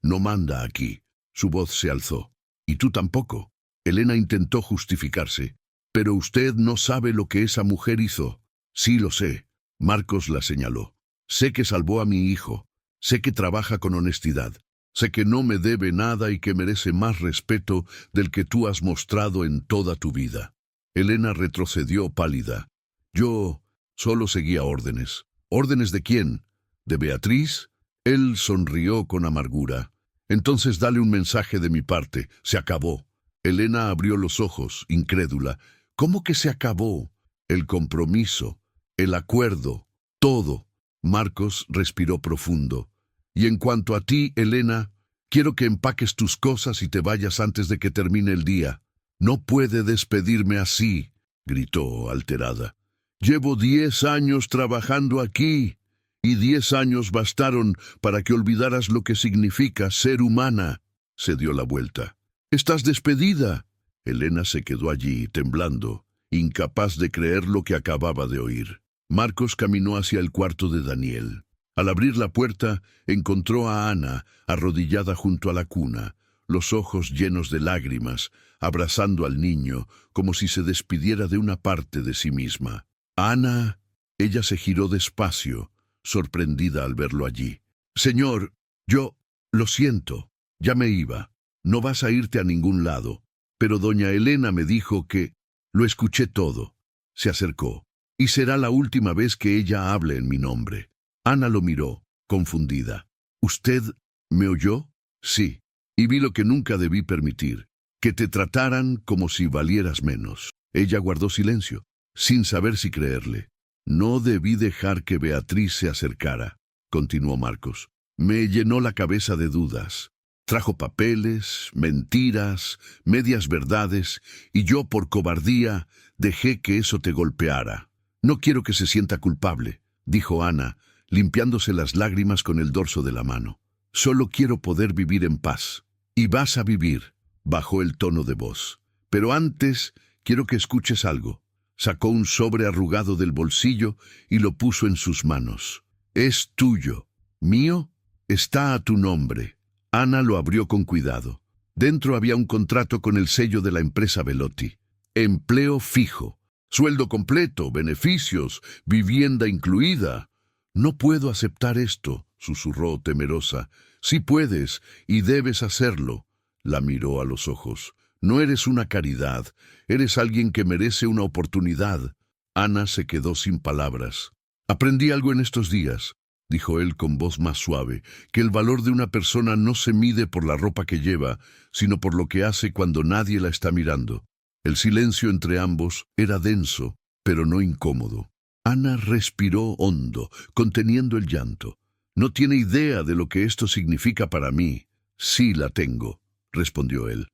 no manda aquí». Su voz se alzó. «Y tú tampoco». Elena intentó justificarse. «Pero usted no sabe lo que esa mujer hizo». «Sí lo sé». Marcos la señaló. «Sé que salvó a mi hijo. Sé que trabaja con honestidad. Sé que no me debe nada y que merece más respeto del que tú has mostrado en toda tu vida». Elena retrocedió pálida. «Yo solo seguía órdenes». «¿Órdenes de quién? ¿De Beatriz?». Él sonrió con amargura. «Entonces dale un mensaje de mi parte. Se acabó». Elena abrió los ojos, incrédula. «¿Cómo que se acabó?». «El compromiso, el acuerdo, todo». Marcos respiró profundo. «Y en cuanto a ti, Elena, quiero que empaques tus cosas y te vayas antes de que termine el día». «No puede despedirme así», gritó alterada. «Llevo 10 años trabajando aquí, y 10 años bastaron para que olvidaras lo que significa ser humana». Se dio la vuelta. «Estás despedida». Elena se quedó allí, temblando, incapaz de creer lo que acababa de oír. Marcos caminó hacia el cuarto de Daniel. Al abrir la puerta, encontró a Ana, arrodillada junto a la cuna, los ojos llenos de lágrimas, abrazando al niño, como si se despidiera de una parte de sí misma. «Ana». Ella se giró despacio, sorprendida al verlo allí. «Señor, yo... lo siento. Ya me iba. No vas a irte a ningún lado. Pero doña Elena me dijo que...». «Lo escuché todo». Se acercó. «Y será la última vez que ella hable en mi nombre». Ana lo miró, confundida. «¿Usted me oyó?». «Sí. Y vi lo que nunca debí permitir, que te trataran como si valieras menos». Ella guardó silencio, sin saber si creerle. «No debí dejar que Beatriz se acercara», continuó Marcos. «Me llenó la cabeza de dudas. Trajo papeles, mentiras, medias verdades, y yo, por cobardía, dejé que eso te golpeara». «No quiero que se sienta culpable», dijo Ana, limpiándose las lágrimas con el dorso de la mano. «Solo quiero poder vivir en paz». «Y vas a vivir», bajó el tono de voz. «Pero antes quiero que escuches algo». Sacó un sobre arrugado del bolsillo y lo puso en sus manos. «Es tuyo. Mío está a tu nombre». Ana lo abrió con cuidado. Dentro había un contrato con el sello de la empresa Belotti. Empleo fijo, sueldo completo, beneficios, vivienda incluida. «No puedo aceptar esto», susurró temerosa. «Sí puedes y debes hacerlo». La miró a los ojos. «No eres una caridad, eres alguien que merece una oportunidad». Ana se quedó sin palabras. «Aprendí algo en estos días», dijo él con voz más suave, «que el valor de una persona no se mide por la ropa que lleva, sino por lo que hace cuando nadie la está mirando». El silencio entre ambos era denso, pero no incómodo. Ana respiró hondo, conteniendo el llanto. «No tiene idea de lo que esto significa para mí». «Sí la tengo», respondió él,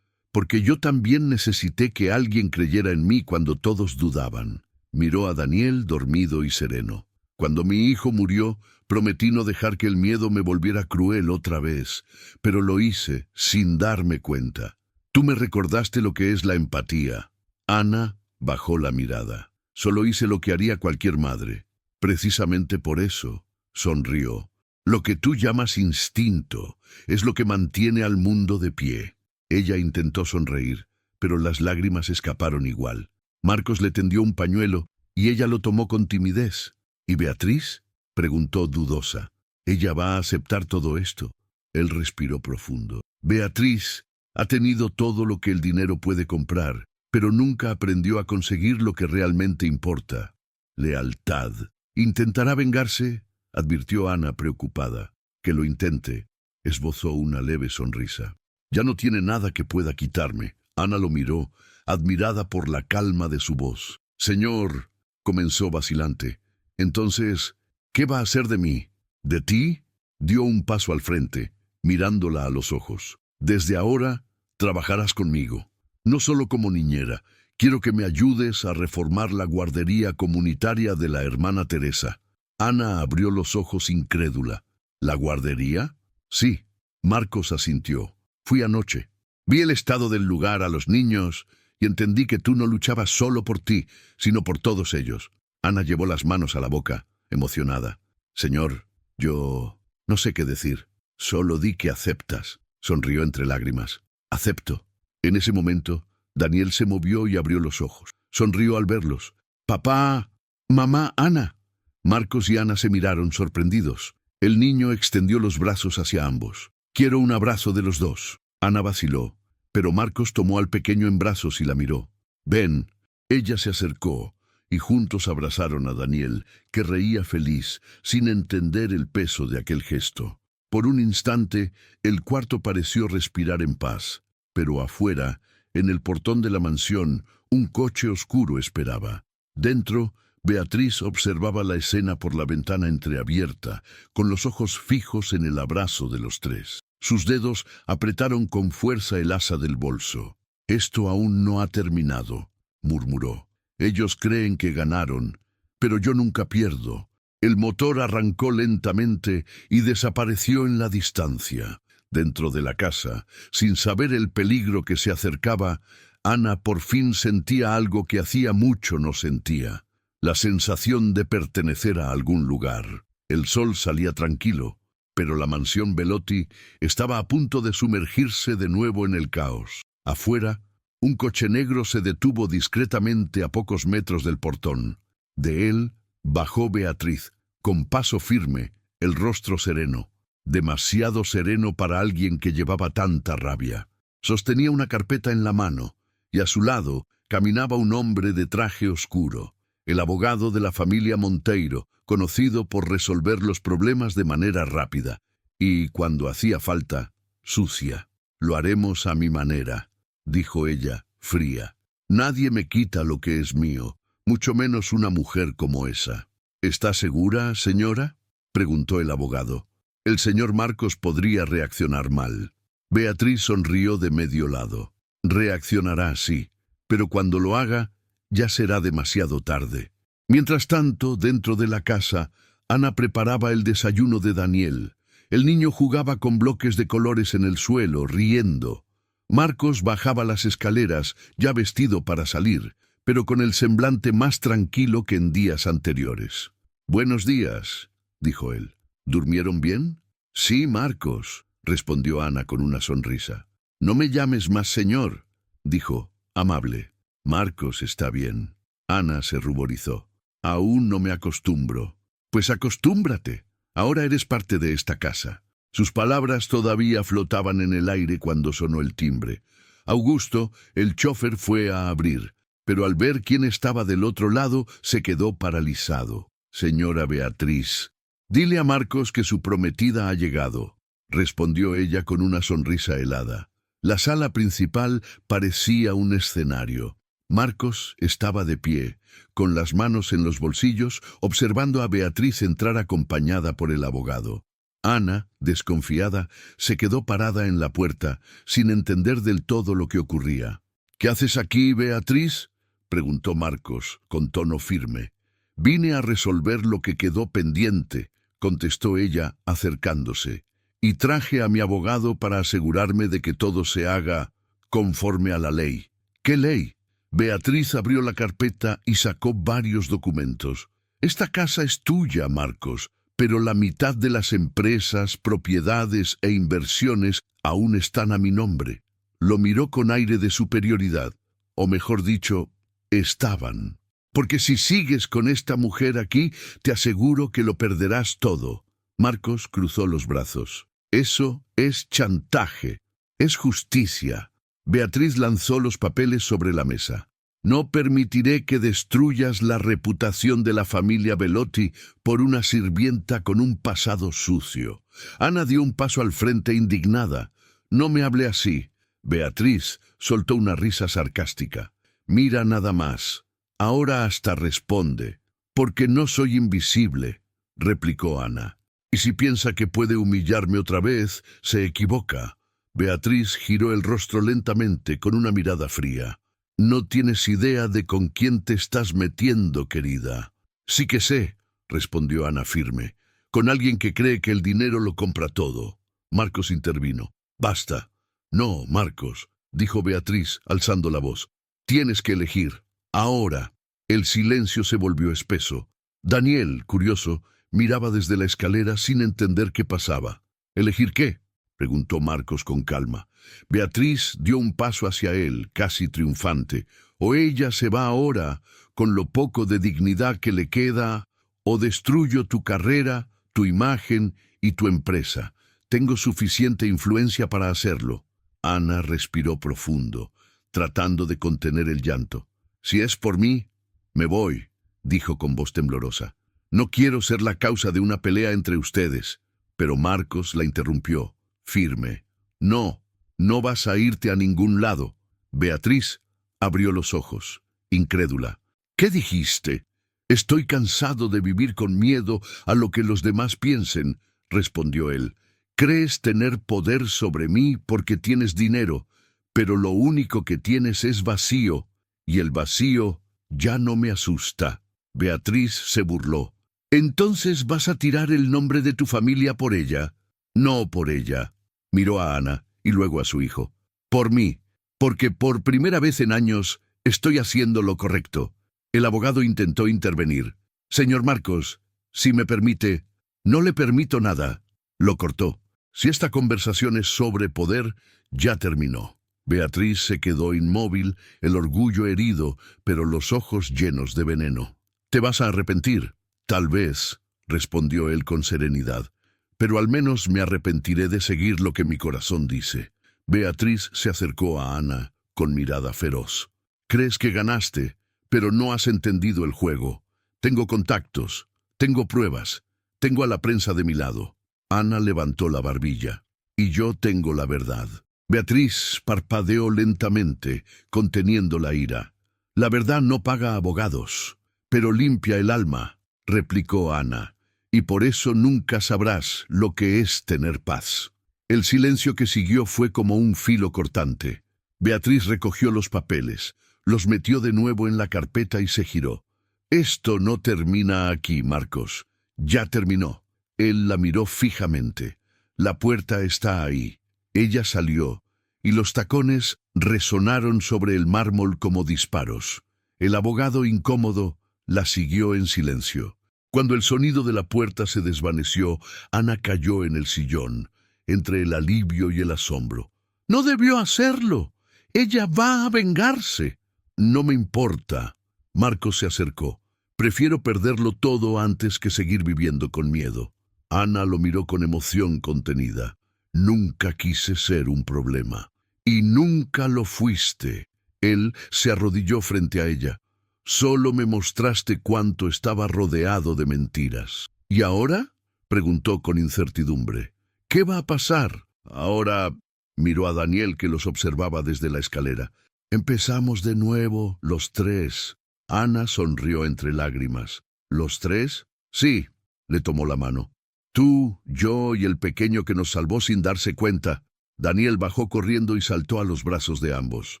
«porque yo también necesité que alguien creyera en mí cuando todos dudaban». Miró a Daniel dormido y sereno. «Cuando mi hijo murió, prometí no dejar que el miedo me volviera cruel otra vez, pero lo hice sin darme cuenta. Tú me recordaste lo que es la empatía». Ana bajó la mirada. «Solo hice lo que haría cualquier madre». «Precisamente por eso», sonrió. «Lo que tú llamas instinto es lo que mantiene al mundo de pie». Ella intentó sonreír, pero las lágrimas escaparon igual. Marcos le tendió un pañuelo y ella lo tomó con timidez. «¿Y Beatriz?», preguntó dudosa. «¿Ella va a aceptar todo esto?». Él respiró profundo. «Beatriz ha tenido todo lo que el dinero puede comprar, pero nunca aprendió a conseguir lo que realmente importa: lealtad». «¿Intentará vengarse?», advirtió Ana preocupada. «Que lo intente», esbozó una leve sonrisa. «Ya no tiene nada que pueda quitarme». Ana lo miró, admirada por la calma de su voz. «Señor», comenzó vacilante. «Entonces, ¿qué va a hacer de mí?». «¿De ti?». Dio un paso al frente, mirándola a los ojos. «Desde ahora, trabajarás conmigo. No solo como niñera. Quiero que me ayudes a reformar la guardería comunitaria de la hermana Teresa». Ana abrió los ojos incrédula. «¿La guardería?». «Sí». Marcos asintió. «Fui anoche. Vi el estado del lugar, a los niños, y entendí que tú no luchabas solo por ti, sino por todos ellos». Ana llevó las manos a la boca, emocionada. «Señor, yo no sé qué decir. Solo di que aceptas». Sonrió entre lágrimas. «Acepto». En ese momento, Daniel se movió y abrió los ojos. Sonrió al verlos. «Papá, mamá, Ana». Marcos y Ana se miraron sorprendidos. El niño extendió los brazos hacia ambos. «Quiero un abrazo de los dos». Ana vaciló, pero Marcos tomó al pequeño en brazos y la miró. «Ven». Ella se acercó y juntos abrazaron a Daniel, que reía feliz, sin entender el peso de aquel gesto. Por un instante, el cuarto pareció respirar en paz, pero afuera, en el portón de la mansión, un coche oscuro esperaba. Dentro, Beatriz observaba la escena por la ventana entreabierta, con los ojos fijos en el abrazo de los tres. Sus dedos apretaron con fuerza el asa del bolso. «Esto aún no ha terminado», murmuró. «Ellos creen que ganaron, pero yo nunca pierdo». El motor arrancó lentamente y desapareció en la distancia. Dentro de la casa, sin saber el peligro que se acercaba, Ana por fin sentía algo que hacía mucho no sentía: la sensación de pertenecer a algún lugar. El sol salía tranquilo, pero la mansión Belotti estaba a punto de sumergirse de nuevo en el caos. Afuera, un coche negro se detuvo discretamente a pocos metros del portón. De él bajó Beatriz, con paso firme, el rostro sereno, demasiado sereno para alguien que llevaba tanta rabia. Sostenía una carpeta en la mano, y a su lado caminaba un hombre de traje oscuro, el abogado de la familia Monteiro, conocido por resolver los problemas de manera rápida, y, cuando hacía falta, sucia. «Lo haremos a mi manera», dijo ella, fría. «Nadie me quita lo que es mío, mucho menos una mujer como esa». «¿Está segura, señora?», preguntó el abogado. El señor Marcos podría reaccionar mal. Beatriz sonrió de medio lado. «Reaccionará, sí, pero cuando lo haga, ya será demasiado tarde». Mientras tanto, dentro de la casa, Ana preparaba el desayuno de Daniel. El niño jugaba con bloques de colores en el suelo, riendo. Marcos bajaba las escaleras, ya vestido para salir, pero con el semblante más tranquilo que en días anteriores. «Buenos días», dijo él. «¿Durmieron bien?». «Sí, Marcos». respondió Ana con una sonrisa. No me llames más señor, dijo, amable. Marcos está bien. Ana se ruborizó. Aún no me acostumbro. Pues acostúmbrate. Ahora eres parte de esta casa. Sus palabras todavía flotaban en el aire cuando sonó el timbre. Augusto, el chofer, fue a abrir, pero al ver quién estaba del otro lado, se quedó paralizado. Señora Beatriz, dile a Marcos que su prometida ha llegado, respondió ella con una sonrisa helada. La sala principal parecía un escenario. Marcos estaba de pie, con las manos en los bolsillos, observando a Beatriz entrar acompañada por el abogado. Ana, desconfiada, se quedó parada en la puerta, sin entender del todo lo que ocurría. «¿Qué haces aquí, Beatriz?», preguntó Marcos, con tono firme. «Vine a resolver lo que quedó pendiente», contestó ella, acercándose. «Y traje a mi abogado para asegurarme de que todo se haga conforme a la ley». «¿Qué ley?». Beatriz abrió la carpeta y sacó varios documentos. «Esta casa es tuya, Marcos, pero la mitad de las empresas, propiedades e inversiones aún están a mi nombre». Lo miró con aire de superioridad, o mejor dicho, estaban. «Porque si sigues con esta mujer aquí, te aseguro que lo perderás todo». Marcos cruzó los brazos. «Eso es chantaje, es justicia». Beatriz lanzó los papeles sobre la mesa. «No permitiré que destruyas la reputación de la familia Belotti por una sirvienta con un pasado sucio». Ana dio un paso al frente indignada. «No me hable así». Beatriz soltó una risa sarcástica. «Mira nada más. Ahora hasta responde». «Porque no soy invisible», replicó Ana. «Y si piensa que puede humillarme otra vez, se equivoca». Beatriz giró el rostro lentamente con una mirada fría. «No tienes idea de con quién te estás metiendo, querida». «Sí que sé», respondió Ana firme, «con alguien que cree que el dinero lo compra todo». Marcos intervino. «Basta». «No, Marcos», dijo Beatriz, alzando la voz. «Tienes que elegir. Ahora». El silencio se volvió espeso. Daniel, curioso, miraba desde la escalera sin entender qué pasaba. «¿Elegir qué?», preguntó Marcos con calma. Beatriz dio un paso hacia él, casi triunfante. «O ella se va ahora, con lo poco de dignidad que le queda, o destruyo tu carrera, tu imagen y tu empresa. Tengo suficiente influencia para hacerlo». Ana respiró profundo, tratando de contener el llanto. «Si es por mí, me voy», dijo con voz temblorosa. «No quiero ser la causa de una pelea entre ustedes». Pero Marcos la interrumpió, firme. «No, no vas a irte a ningún lado». Beatriz abrió los ojos, incrédula. «¿Qué dijiste?». «Estoy cansado de vivir con miedo a lo que los demás piensen», respondió él. «Crees tener poder sobre mí porque tienes dinero, pero lo único que tienes es vacío, y el vacío ya no me asusta». Beatriz se burló. «¿Entonces vas a tirar el nombre de tu familia por ella?». «No por ella», miró a Ana y luego a su hijo. «Por mí, porque por primera vez en años estoy haciendo lo correcto». El abogado intentó intervenir. «Señor Marcos, si me permite». «No le permito nada», lo cortó. «Si esta conversación es sobre poder, ya terminó». Beatriz se quedó inmóvil, el orgullo herido, pero los ojos llenos de veneno. «¿Te vas a arrepentir?». «Tal vez», respondió él con serenidad, «pero al menos me arrepentiré de seguir lo que mi corazón dice». Beatriz se acercó a Ana con mirada feroz. «Crees que ganaste, pero no has entendido el juego. Tengo contactos, tengo pruebas, tengo a la prensa de mi lado». Ana levantó la barbilla. «Y yo tengo la verdad». Beatriz parpadeó lentamente, conteniendo la ira. «La verdad no paga abogados, pero limpia el alma», replicó Ana, «y por eso nunca sabrás lo que es tener paz». El silencio que siguió fue como un filo cortante. Beatriz recogió los papeles, los metió de nuevo en la carpeta y se giró. «Esto no termina aquí, Marcos. Ya terminó». Él la miró fijamente. «La puerta está ahí». Ella salió, y los tacones resonaron sobre el mármol como disparos. El abogado, incómodo, la siguió en silencio. Cuando el sonido de la puerta se desvaneció, Ana cayó en el sillón. entre el alivio y el asombro. «No debió hacerlo. Ella va a vengarse». «No me importa». Marcos se acercó. «Prefiero perderlo todo antes que seguir viviendo con miedo». Ana lo miró con emoción contenida. «Nunca quise ser un problema. Y nunca lo fuiste». Él se arrodilló frente a ella. «Solo me mostraste cuánto estaba rodeado de mentiras». «¿Y ahora?», preguntó con incertidumbre. «¿Qué va a pasar?» «Ahora…», miró a Daniel, que los observaba desde la escalera. «Empezamos de nuevo, los tres». Ana sonrió entre lágrimas. «¿Los tres?» «Sí», le tomó la mano. «Tú, yo y el pequeño que nos salvó sin darse cuenta». Daniel bajó corriendo y saltó a los brazos de ambos.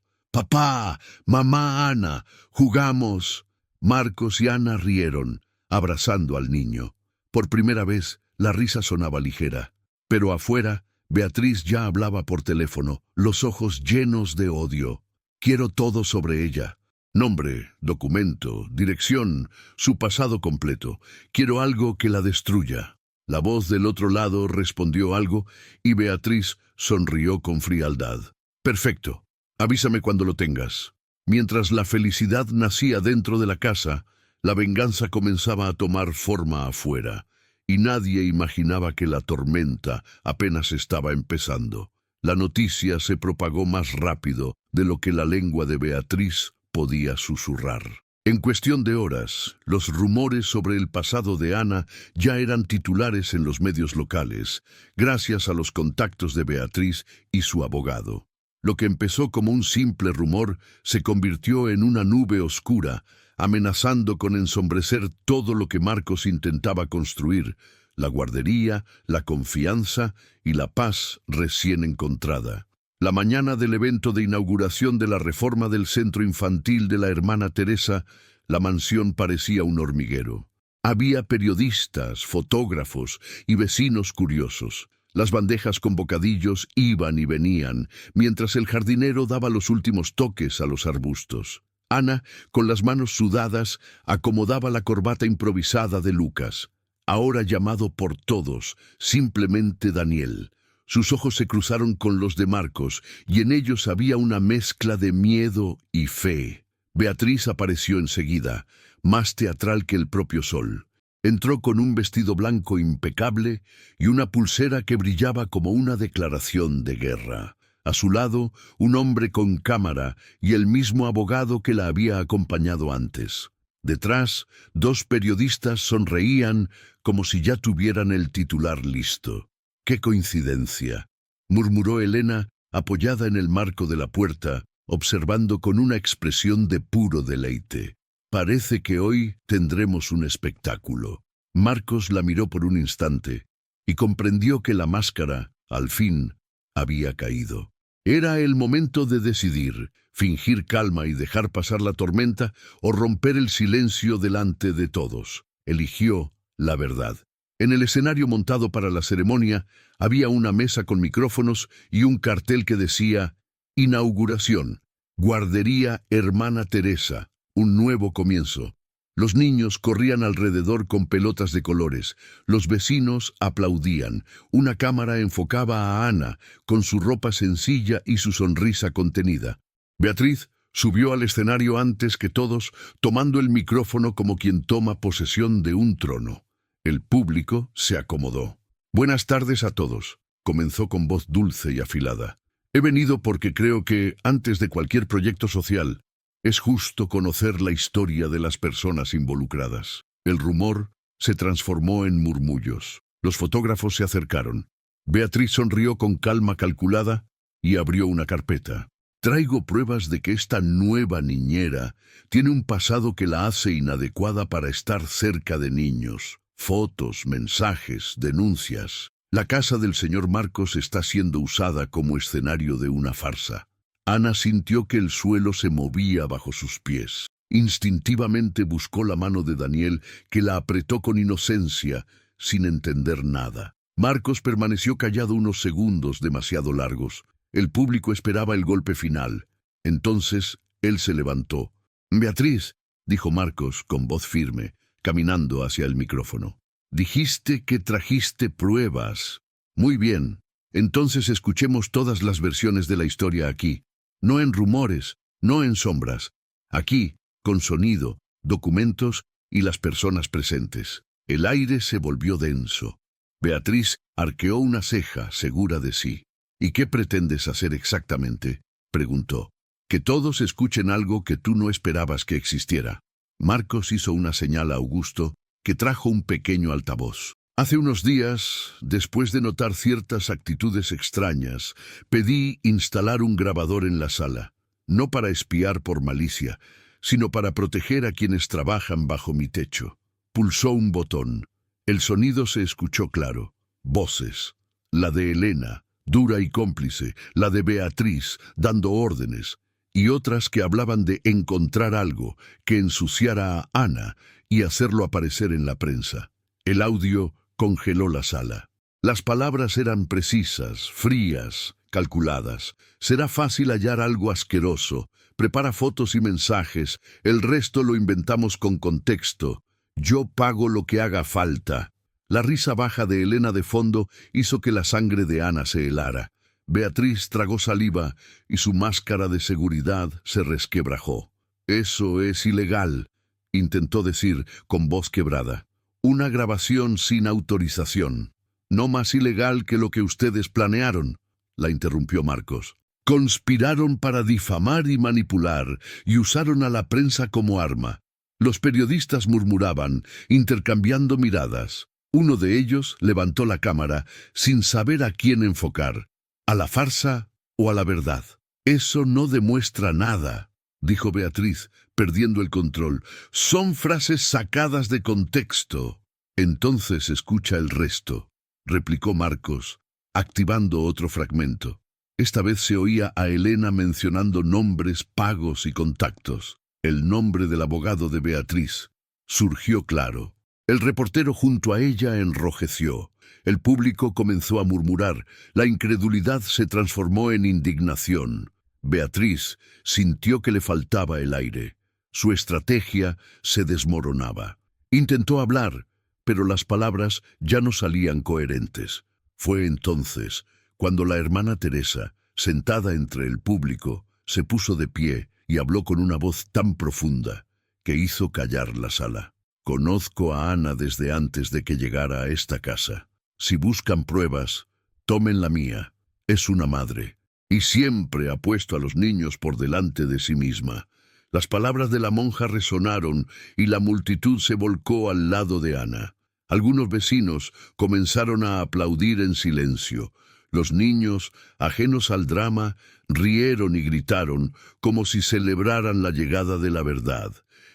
«Papá, mamá, Ana, jugamos». Marcos y Ana rieron, abrazando al niño. Por primera vez, la risa sonaba ligera. Pero afuera, Beatriz ya hablaba por teléfono, los ojos llenos de odio. «Quiero todo sobre ella. Nombre, documento, dirección, su pasado completo. Quiero algo que la destruya». La voz del otro lado respondió algo y Beatriz sonrió con frialdad. «Perfecto. Avísame cuando lo tengas». Mientras la felicidad nacía dentro de la casa, la venganza comenzaba a tomar forma afuera, y nadie imaginaba que la tormenta apenas estaba empezando. La noticia se propagó más rápido de lo que la lengua de Beatriz podía susurrar. En cuestión de horas, los rumores sobre el pasado de Ana ya eran titulares en los medios locales, gracias a los contactos de Beatriz y su abogado. Lo que empezó como un simple rumor se convirtió en una nube oscura, amenazando con ensombrecer todo lo que Marcos intentaba construir: la guardería, la confianza y la paz recién encontrada. La mañana del evento de inauguración de la reforma del centro infantil de la hermana Teresa, la mansión parecía un hormiguero. Había periodistas, fotógrafos y vecinos curiosos. Las bandejas con bocadillos iban y venían, mientras el jardinero daba los últimos toques a los arbustos. Ana, con las manos sudadas, acomodaba la corbata improvisada de Lucas, ahora llamado por todos simplemente Daniel. Sus ojos se cruzaron con los de Marcos, y en ellos había una mezcla de miedo y fe. Beatriz apareció enseguida, más teatral que el propio sol. Entró con un vestido blanco impecable y una pulsera que brillaba como una declaración de guerra. A su lado, un hombre con cámara y el mismo abogado que la había acompañado antes. Detrás, dos periodistas sonreían como si ya tuvieran el titular listo. «¡Qué coincidencia!», murmuró Elena, apoyada en el marco de la puerta, observando con una expresión de puro deleite. «Parece que hoy tendremos un espectáculo». Marcos la miró por un instante y comprendió que la máscara, al fin, había caído. Era el momento de decidir: fingir calma y dejar pasar la tormenta, o romper el silencio delante de todos. Eligió la verdad. En el escenario montado para la ceremonia había una mesa con micrófonos y un cartel que decía: «Inauguración, Guardería Hermana Teresa, un nuevo comienzo». Los niños corrían alrededor con pelotas de colores. Los vecinos aplaudían. Una cámara enfocaba a Ana, con su ropa sencilla y su sonrisa contenida. Beatriz subió al escenario antes que todos, tomando el micrófono como quien toma posesión de un trono. El público se acomodó. «Buenas tardes a todos», comenzó con voz dulce y afilada. «He venido porque creo que, antes de cualquier proyecto social, es justo conocer la historia de las personas involucradas». El rumor se transformó en murmullos. Los fotógrafos se acercaron. Beatriz sonrió con calma calculada y abrió una carpeta. «Traigo pruebas de que esta nueva niñera tiene un pasado que la hace inadecuada para estar cerca de niños. Fotos, mensajes, denuncias. La casa del señor Marcos está siendo usada como escenario de una farsa». Ana sintió que el suelo se movía bajo sus pies. Instintivamente buscó la mano de Daniel, que la apretó con inocencia, sin entender nada. Marcos permaneció callado unos segundos demasiado largos. El público esperaba el golpe final. Entonces él se levantó. «Beatriz», dijo Marcos con voz firme, caminando hacia el micrófono. «Dijiste que trajiste pruebas. Muy bien. Entonces escuchemos todas las versiones de la historia aquí, no en rumores, no en sombras, aquí, con sonido, documentos y las personas presentes. El aire se volvió denso. Beatriz arqueó una ceja, segura de sí. ¿Y qué pretendes hacer exactamente?, preguntó. Que todos escuchen algo que tú no esperabas que existiera. Marcos hizo una señal a Augusto, que trajo un pequeño altavoz. Hace unos días, después de notar ciertas actitudes extrañas, pedí instalar un grabador en la sala, no para espiar por malicia, sino para proteger a quienes trabajan bajo mi techo. Pulsó un botón. El sonido se escuchó claro. Voces. La de Elena, dura y cómplice, la de Beatriz, dando órdenes, y otras que hablaban de encontrar algo que ensuciara a Ana y hacerlo aparecer en la prensa. El audio congeló la sala. Las palabras eran precisas, frías, calculadas. Será fácil hallar algo asqueroso. Prepara fotos y mensajes. El resto lo inventamos con contexto. Yo pago lo que haga falta. La risa baja de Elena de fondo hizo que la sangre de Ana se helara. Beatriz tragó saliva y su máscara de seguridad se resquebrajó. Eso es ilegal, intentó decir con voz quebrada. Una grabación sin autorización. No más ilegal que lo que ustedes planearon, la interrumpió Marcos. Conspiraron para difamar y manipular y usaron a la prensa como arma. Los periodistas murmuraban, intercambiando miradas. Uno de ellos levantó la cámara sin saber a quién enfocar. ¿A la farsa o a la verdad? Eso no demuestra nada, dijo Beatriz, perdiendo el control. Son frases sacadas de contexto. Entonces escucha el resto, replicó Marcos, activando otro fragmento. Esta vez se oía a Elena mencionando nombres, pagos y contactos. El nombre del abogado de Beatriz surgió claro. El reportero junto a ella enrojeció. El público comenzó a murmurar. La incredulidad se transformó en indignación. Beatriz sintió que le faltaba el aire. Su estrategia se desmoronaba. Intentó hablar, pero las palabras ya no salían coherentes. Fue entonces cuando la hermana Teresa, sentada entre el público, se puso de pie y habló con una voz tan profunda que hizo callar la sala. Conozco a Ana desde antes de que llegara a esta casa. Si buscan pruebas, tomen la mía. Es una madre, y siempre ha puesto a los niños por delante de sí misma. Las palabras de la monja resonaron y la multitud se volcó al lado de Ana. Algunos vecinos comenzaron a aplaudir en silencio. Los niños, ajenos al drama, rieron y gritaron como si celebraran la llegada de la verdad.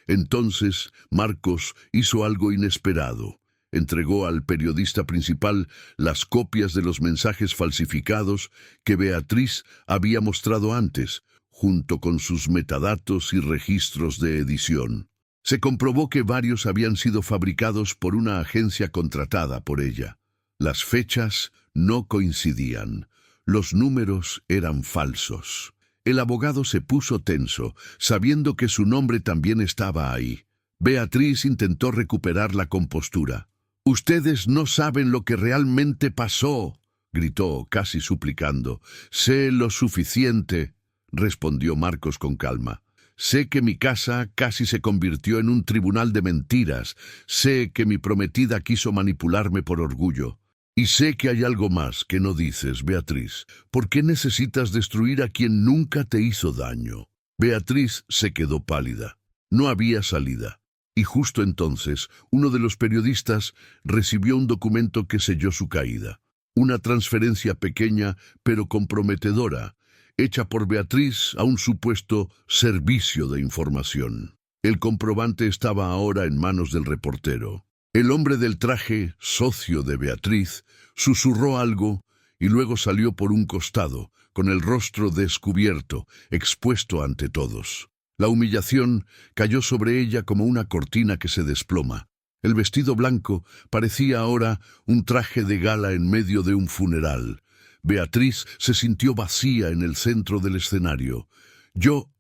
Entonces Marcos hizo algo inesperado. Entregó al periodista principal las copias de los mensajes falsificados que Beatriz había mostrado antes, junto con sus metadatos y registros de edición. Se comprobó que varios habían sido fabricados por una agencia contratada por ella. Las fechas no coincidían. Los números eran falsos. El abogado se puso tenso, sabiendo que su nombre también estaba ahí. Beatriz intentó recuperar la compostura. «Ustedes no saben lo que realmente pasó», gritó, casi suplicando. «Sé lo suficiente», respondió Marcos con calma. «Sé que mi casa casi se convirtió en un tribunal de mentiras. Sé que mi prometida quiso manipularme por orgullo. Y sé que hay algo más que no dices, Beatriz. ¿Por qué necesitas destruir a quien nunca te hizo daño?» Beatriz se quedó pálida. No había salida. Y justo entonces, uno de los periodistas recibió un documento que selló su caída. Una transferencia pequeña, pero comprometedora, hecha por Beatriz a un supuesto servicio de información. El comprobante estaba ahora en manos del reportero. El hombre del traje, socio de Beatriz, susurró algo y luego salió por un costado, con el rostro descubierto, expuesto ante todos. La humillación cayó sobre ella como una cortina que se desploma. El vestido blanco parecía ahora un traje de gala en medio de un funeral. Beatriz se sintió vacía en el centro del escenario. Yo,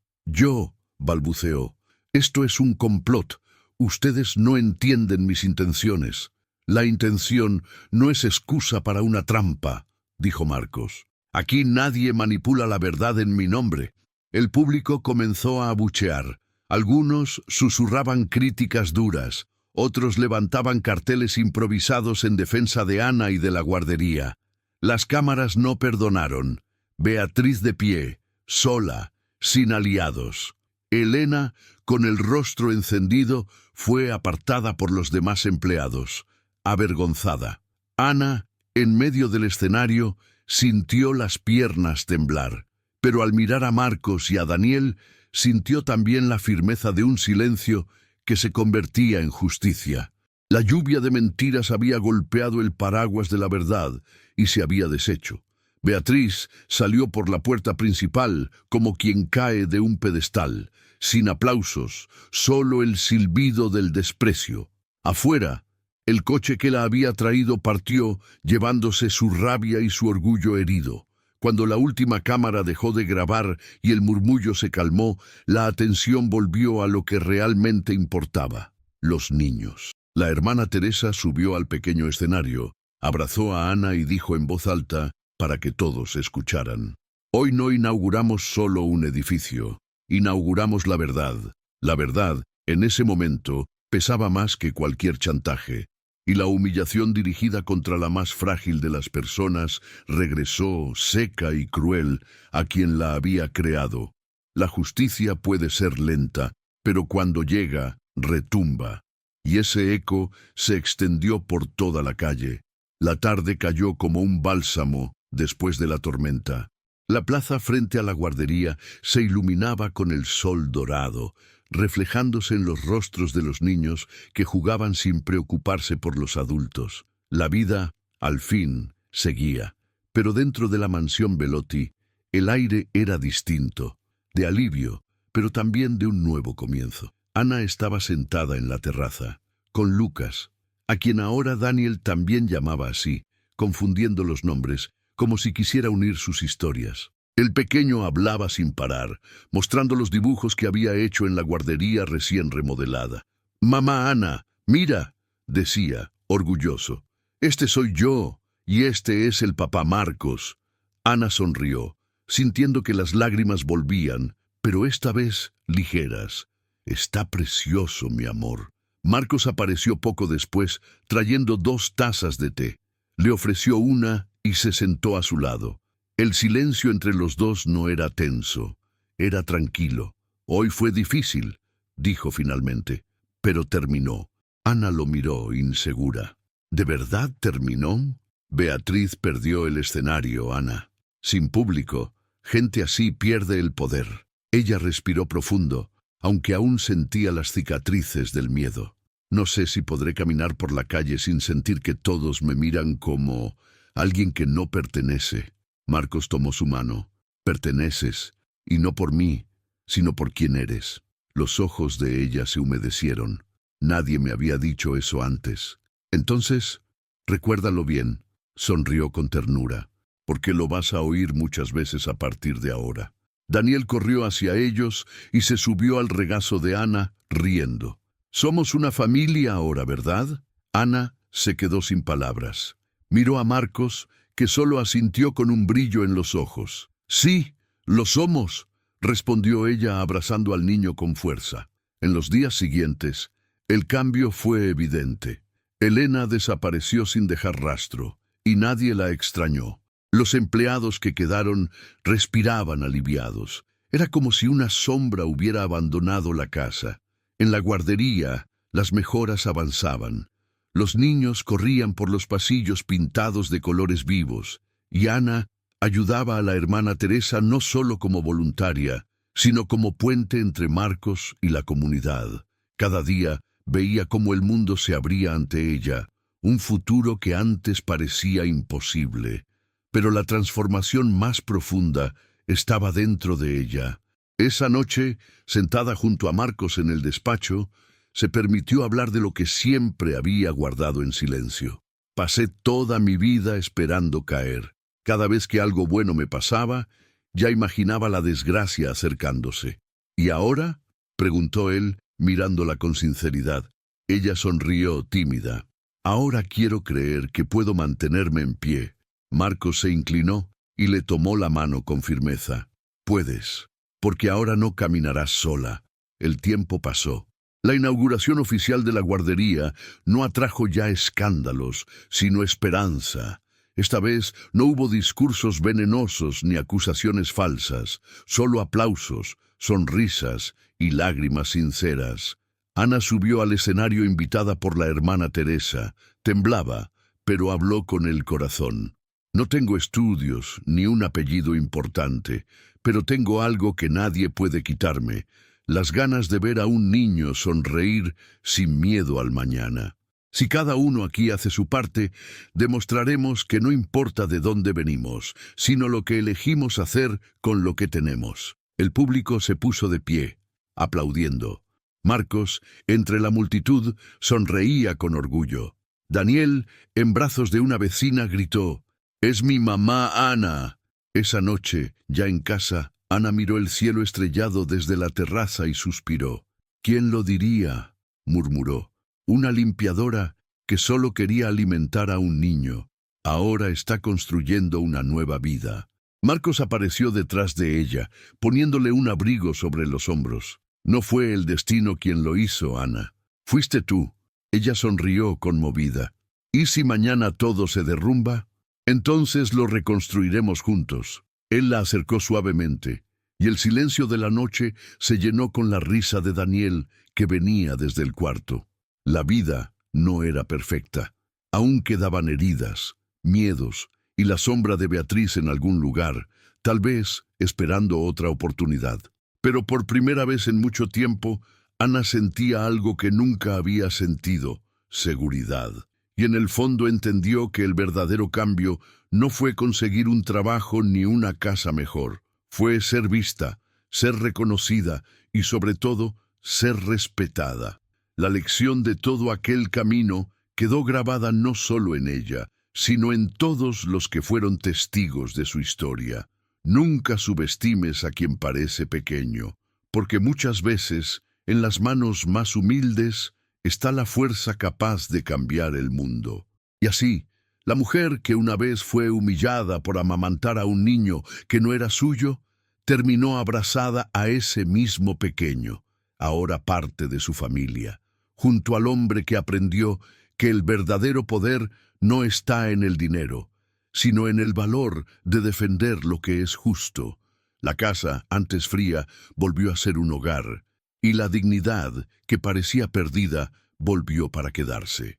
balbuceó. «Esto es un complot. Ustedes no entienden mis intenciones. La intención no es excusa para una trampa», dijo Marcos. Aquí nadie manipula la verdad en mi nombre. El público comenzó a abuchear. Algunos susurraban críticas duras. Otros levantaban carteles improvisados en defensa de Ana y de la guardería. Las cámaras no perdonaron. Beatriz de pie, sola, sin aliados. Elena, con el rostro encendido, fue apartada por los demás empleados, avergonzada. Ana, en medio del escenario, sintió las piernas temblar, pero al mirar a Marcos y a Daniel, sintió también la firmeza de un silencio que se convertía en justicia. La lluvia de mentiras había golpeado el paraguas de la verdad y se había deshecho. Beatriz salió por la puerta principal como quien cae de un pedestal, sin aplausos, solo el silbido del desprecio. Afuera, el coche que la había traído partió, llevándose su rabia y su orgullo herido. Cuando la última cámara dejó de grabar y el murmullo se calmó, la atención volvió a lo que realmente importaba: los niños. La hermana Teresa subió al pequeño escenario, abrazó a Ana y dijo en voz alta, para que todos escucharan: hoy no inauguramos solo un edificio, inauguramos la verdad. La verdad, en ese momento, pesaba más que cualquier chantaje, y la humillación dirigida contra la más frágil de las personas regresó, seca y cruel, a quien la había creado. La justicia puede ser lenta, pero cuando llega, retumba, y ese eco se extendió por toda la calle. La tarde cayó como un bálsamo después de la tormenta. La plaza frente a la guardería se iluminaba con el sol dorado, reflejándose en los rostros de los niños que jugaban sin preocuparse por los adultos. La vida, al fin, seguía. Pero dentro de la mansión Belotti, el aire era distinto, de alivio, pero también de un nuevo comienzo. Ana estaba sentada en la terraza, con Lucas, a quien ahora Daniel también llamaba así, confundiendo los nombres, como si quisiera unir sus historias. El pequeño hablaba sin parar, mostrando los dibujos que había hecho en la guardería recién remodelada. «Mamá Ana, mira», decía, orgulloso. «Este soy yo, y este es el papá Marcos». Ana sonrió, sintiendo que las lágrimas volvían, pero esta vez ligeras. «Está precioso, mi amor». Marcos apareció poco después, trayendo 2 tazas de té. Le ofreció una y se sentó a su lado. El silencio entre los dos no era tenso, era tranquilo. «Hoy fue difícil», dijo finalmente, «pero terminó». Ana lo miró, insegura. «¿De verdad terminó?» Beatriz perdió el escenario, Ana. Sin público, gente así pierde el poder. Ella respiró profundo, aunque aún sentía las cicatrices del miedo. «No sé si podré caminar por la calle sin sentir que todos me miran como alguien que no pertenece». Marcos tomó su mano. «Perteneces, y no por mí, sino por quien eres». Los ojos de ella se humedecieron. Nadie me había dicho eso antes. «Entonces, recuérdalo bien», sonrió con ternura, «porque lo vas a oír muchas veces a partir de ahora». Daniel corrió hacia ellos y se subió al regazo de Ana, riendo. «Somos una familia ahora, ¿verdad?» Ana se quedó sin palabras. Miró a Marcos, que solo asintió con un brillo en los ojos. «Sí, lo somos», respondió ella abrazando al niño con fuerza. En los días siguientes, el cambio fue evidente. Elena desapareció sin dejar rastro, y nadie la extrañó. Los empleados que quedaron respiraban aliviados. Era como si una sombra hubiera abandonado la casa. En la guardería, las mejoras avanzaban. Los niños corrían por los pasillos pintados de colores vivos, y Ana ayudaba a la hermana Teresa no solo como voluntaria, sino como puente entre Marcos y la comunidad. Cada día veía cómo el mundo se abría ante ella, un futuro que antes parecía imposible. Pero la transformación más profunda estaba dentro de ella. Esa noche, sentada junto a Marcos en el despacho, se permitió hablar de lo que siempre había guardado en silencio. «Pasé toda mi vida esperando caer. Cada vez que algo bueno me pasaba, ya imaginaba la desgracia acercándose». «¿Y ahora?», preguntó él, mirándola con sinceridad. Ella sonrió tímida. «Ahora quiero creer que puedo mantenerme en pie, Marcos se inclinó y le tomó la mano con firmeza. Puedes, porque ahora no caminarás sola. El tiempo pasó. La inauguración oficial de la guardería no atrajo ya escándalos, sino esperanza. Esta vez no hubo discursos venenosos ni acusaciones falsas, solo aplausos, sonrisas y lágrimas sinceras. Ana subió al escenario invitada por la hermana Teresa. Temblaba, pero habló con el corazón. No tengo estudios ni un apellido importante, pero tengo algo que nadie puede quitarme: las ganas de ver a un niño sonreír sin miedo al mañana. Si cada uno aquí hace su parte, demostraremos que no importa de dónde venimos, sino lo que elegimos hacer con lo que tenemos. El público se puso de pie, aplaudiendo. Marcos, entre la multitud, sonreía con orgullo. Daniel, en brazos de una vecina, gritó: «¡Es mi mamá Ana!». Esa noche, ya en casa, Ana miró el cielo estrellado desde la terraza y suspiró. «¿Quién lo diría?», murmuró. «Una limpiadora que solo quería alimentar a un niño, ahora está construyendo una nueva vida». Marcos apareció detrás de ella, poniéndole un abrigo sobre los hombros. «No fue el destino quien lo hizo, Ana. Fuiste tú». Ella sonrió conmovida. «¿Y si mañana todo se derrumba? Entonces lo reconstruiremos juntos». Él la acercó suavemente, y el silencio de la noche se llenó con la risa de Daniel, que venía desde el cuarto. La vida no era perfecta. Aún quedaban heridas, miedos y la sombra de Beatriz en algún lugar, tal vez esperando otra oportunidad. Pero por primera vez en mucho tiempo, Ana sentía algo que nunca había sentido: seguridad. Y en el fondo entendió que el verdadero cambio no fue conseguir un trabajo ni una casa mejor. Fue ser vista, ser reconocida y, sobre todo, ser respetada. La lección de todo aquel camino quedó grabada no solo en ella, sino en todos los que fueron testigos de su historia. Nunca subestimes a quien parece pequeño, porque muchas veces, en las manos más humildes, está la fuerza capaz de cambiar el mundo. Y así, la mujer que una vez fue humillada por amamantar a un niño que no era suyo, terminó abrazada a ese mismo pequeño, ahora parte de su familia, junto al hombre que aprendió que el verdadero poder no está en el dinero, sino en el valor de defender lo que es justo. La casa, antes fría, volvió a ser un hogar, y la dignidad, que parecía perdida, volvió para quedarse.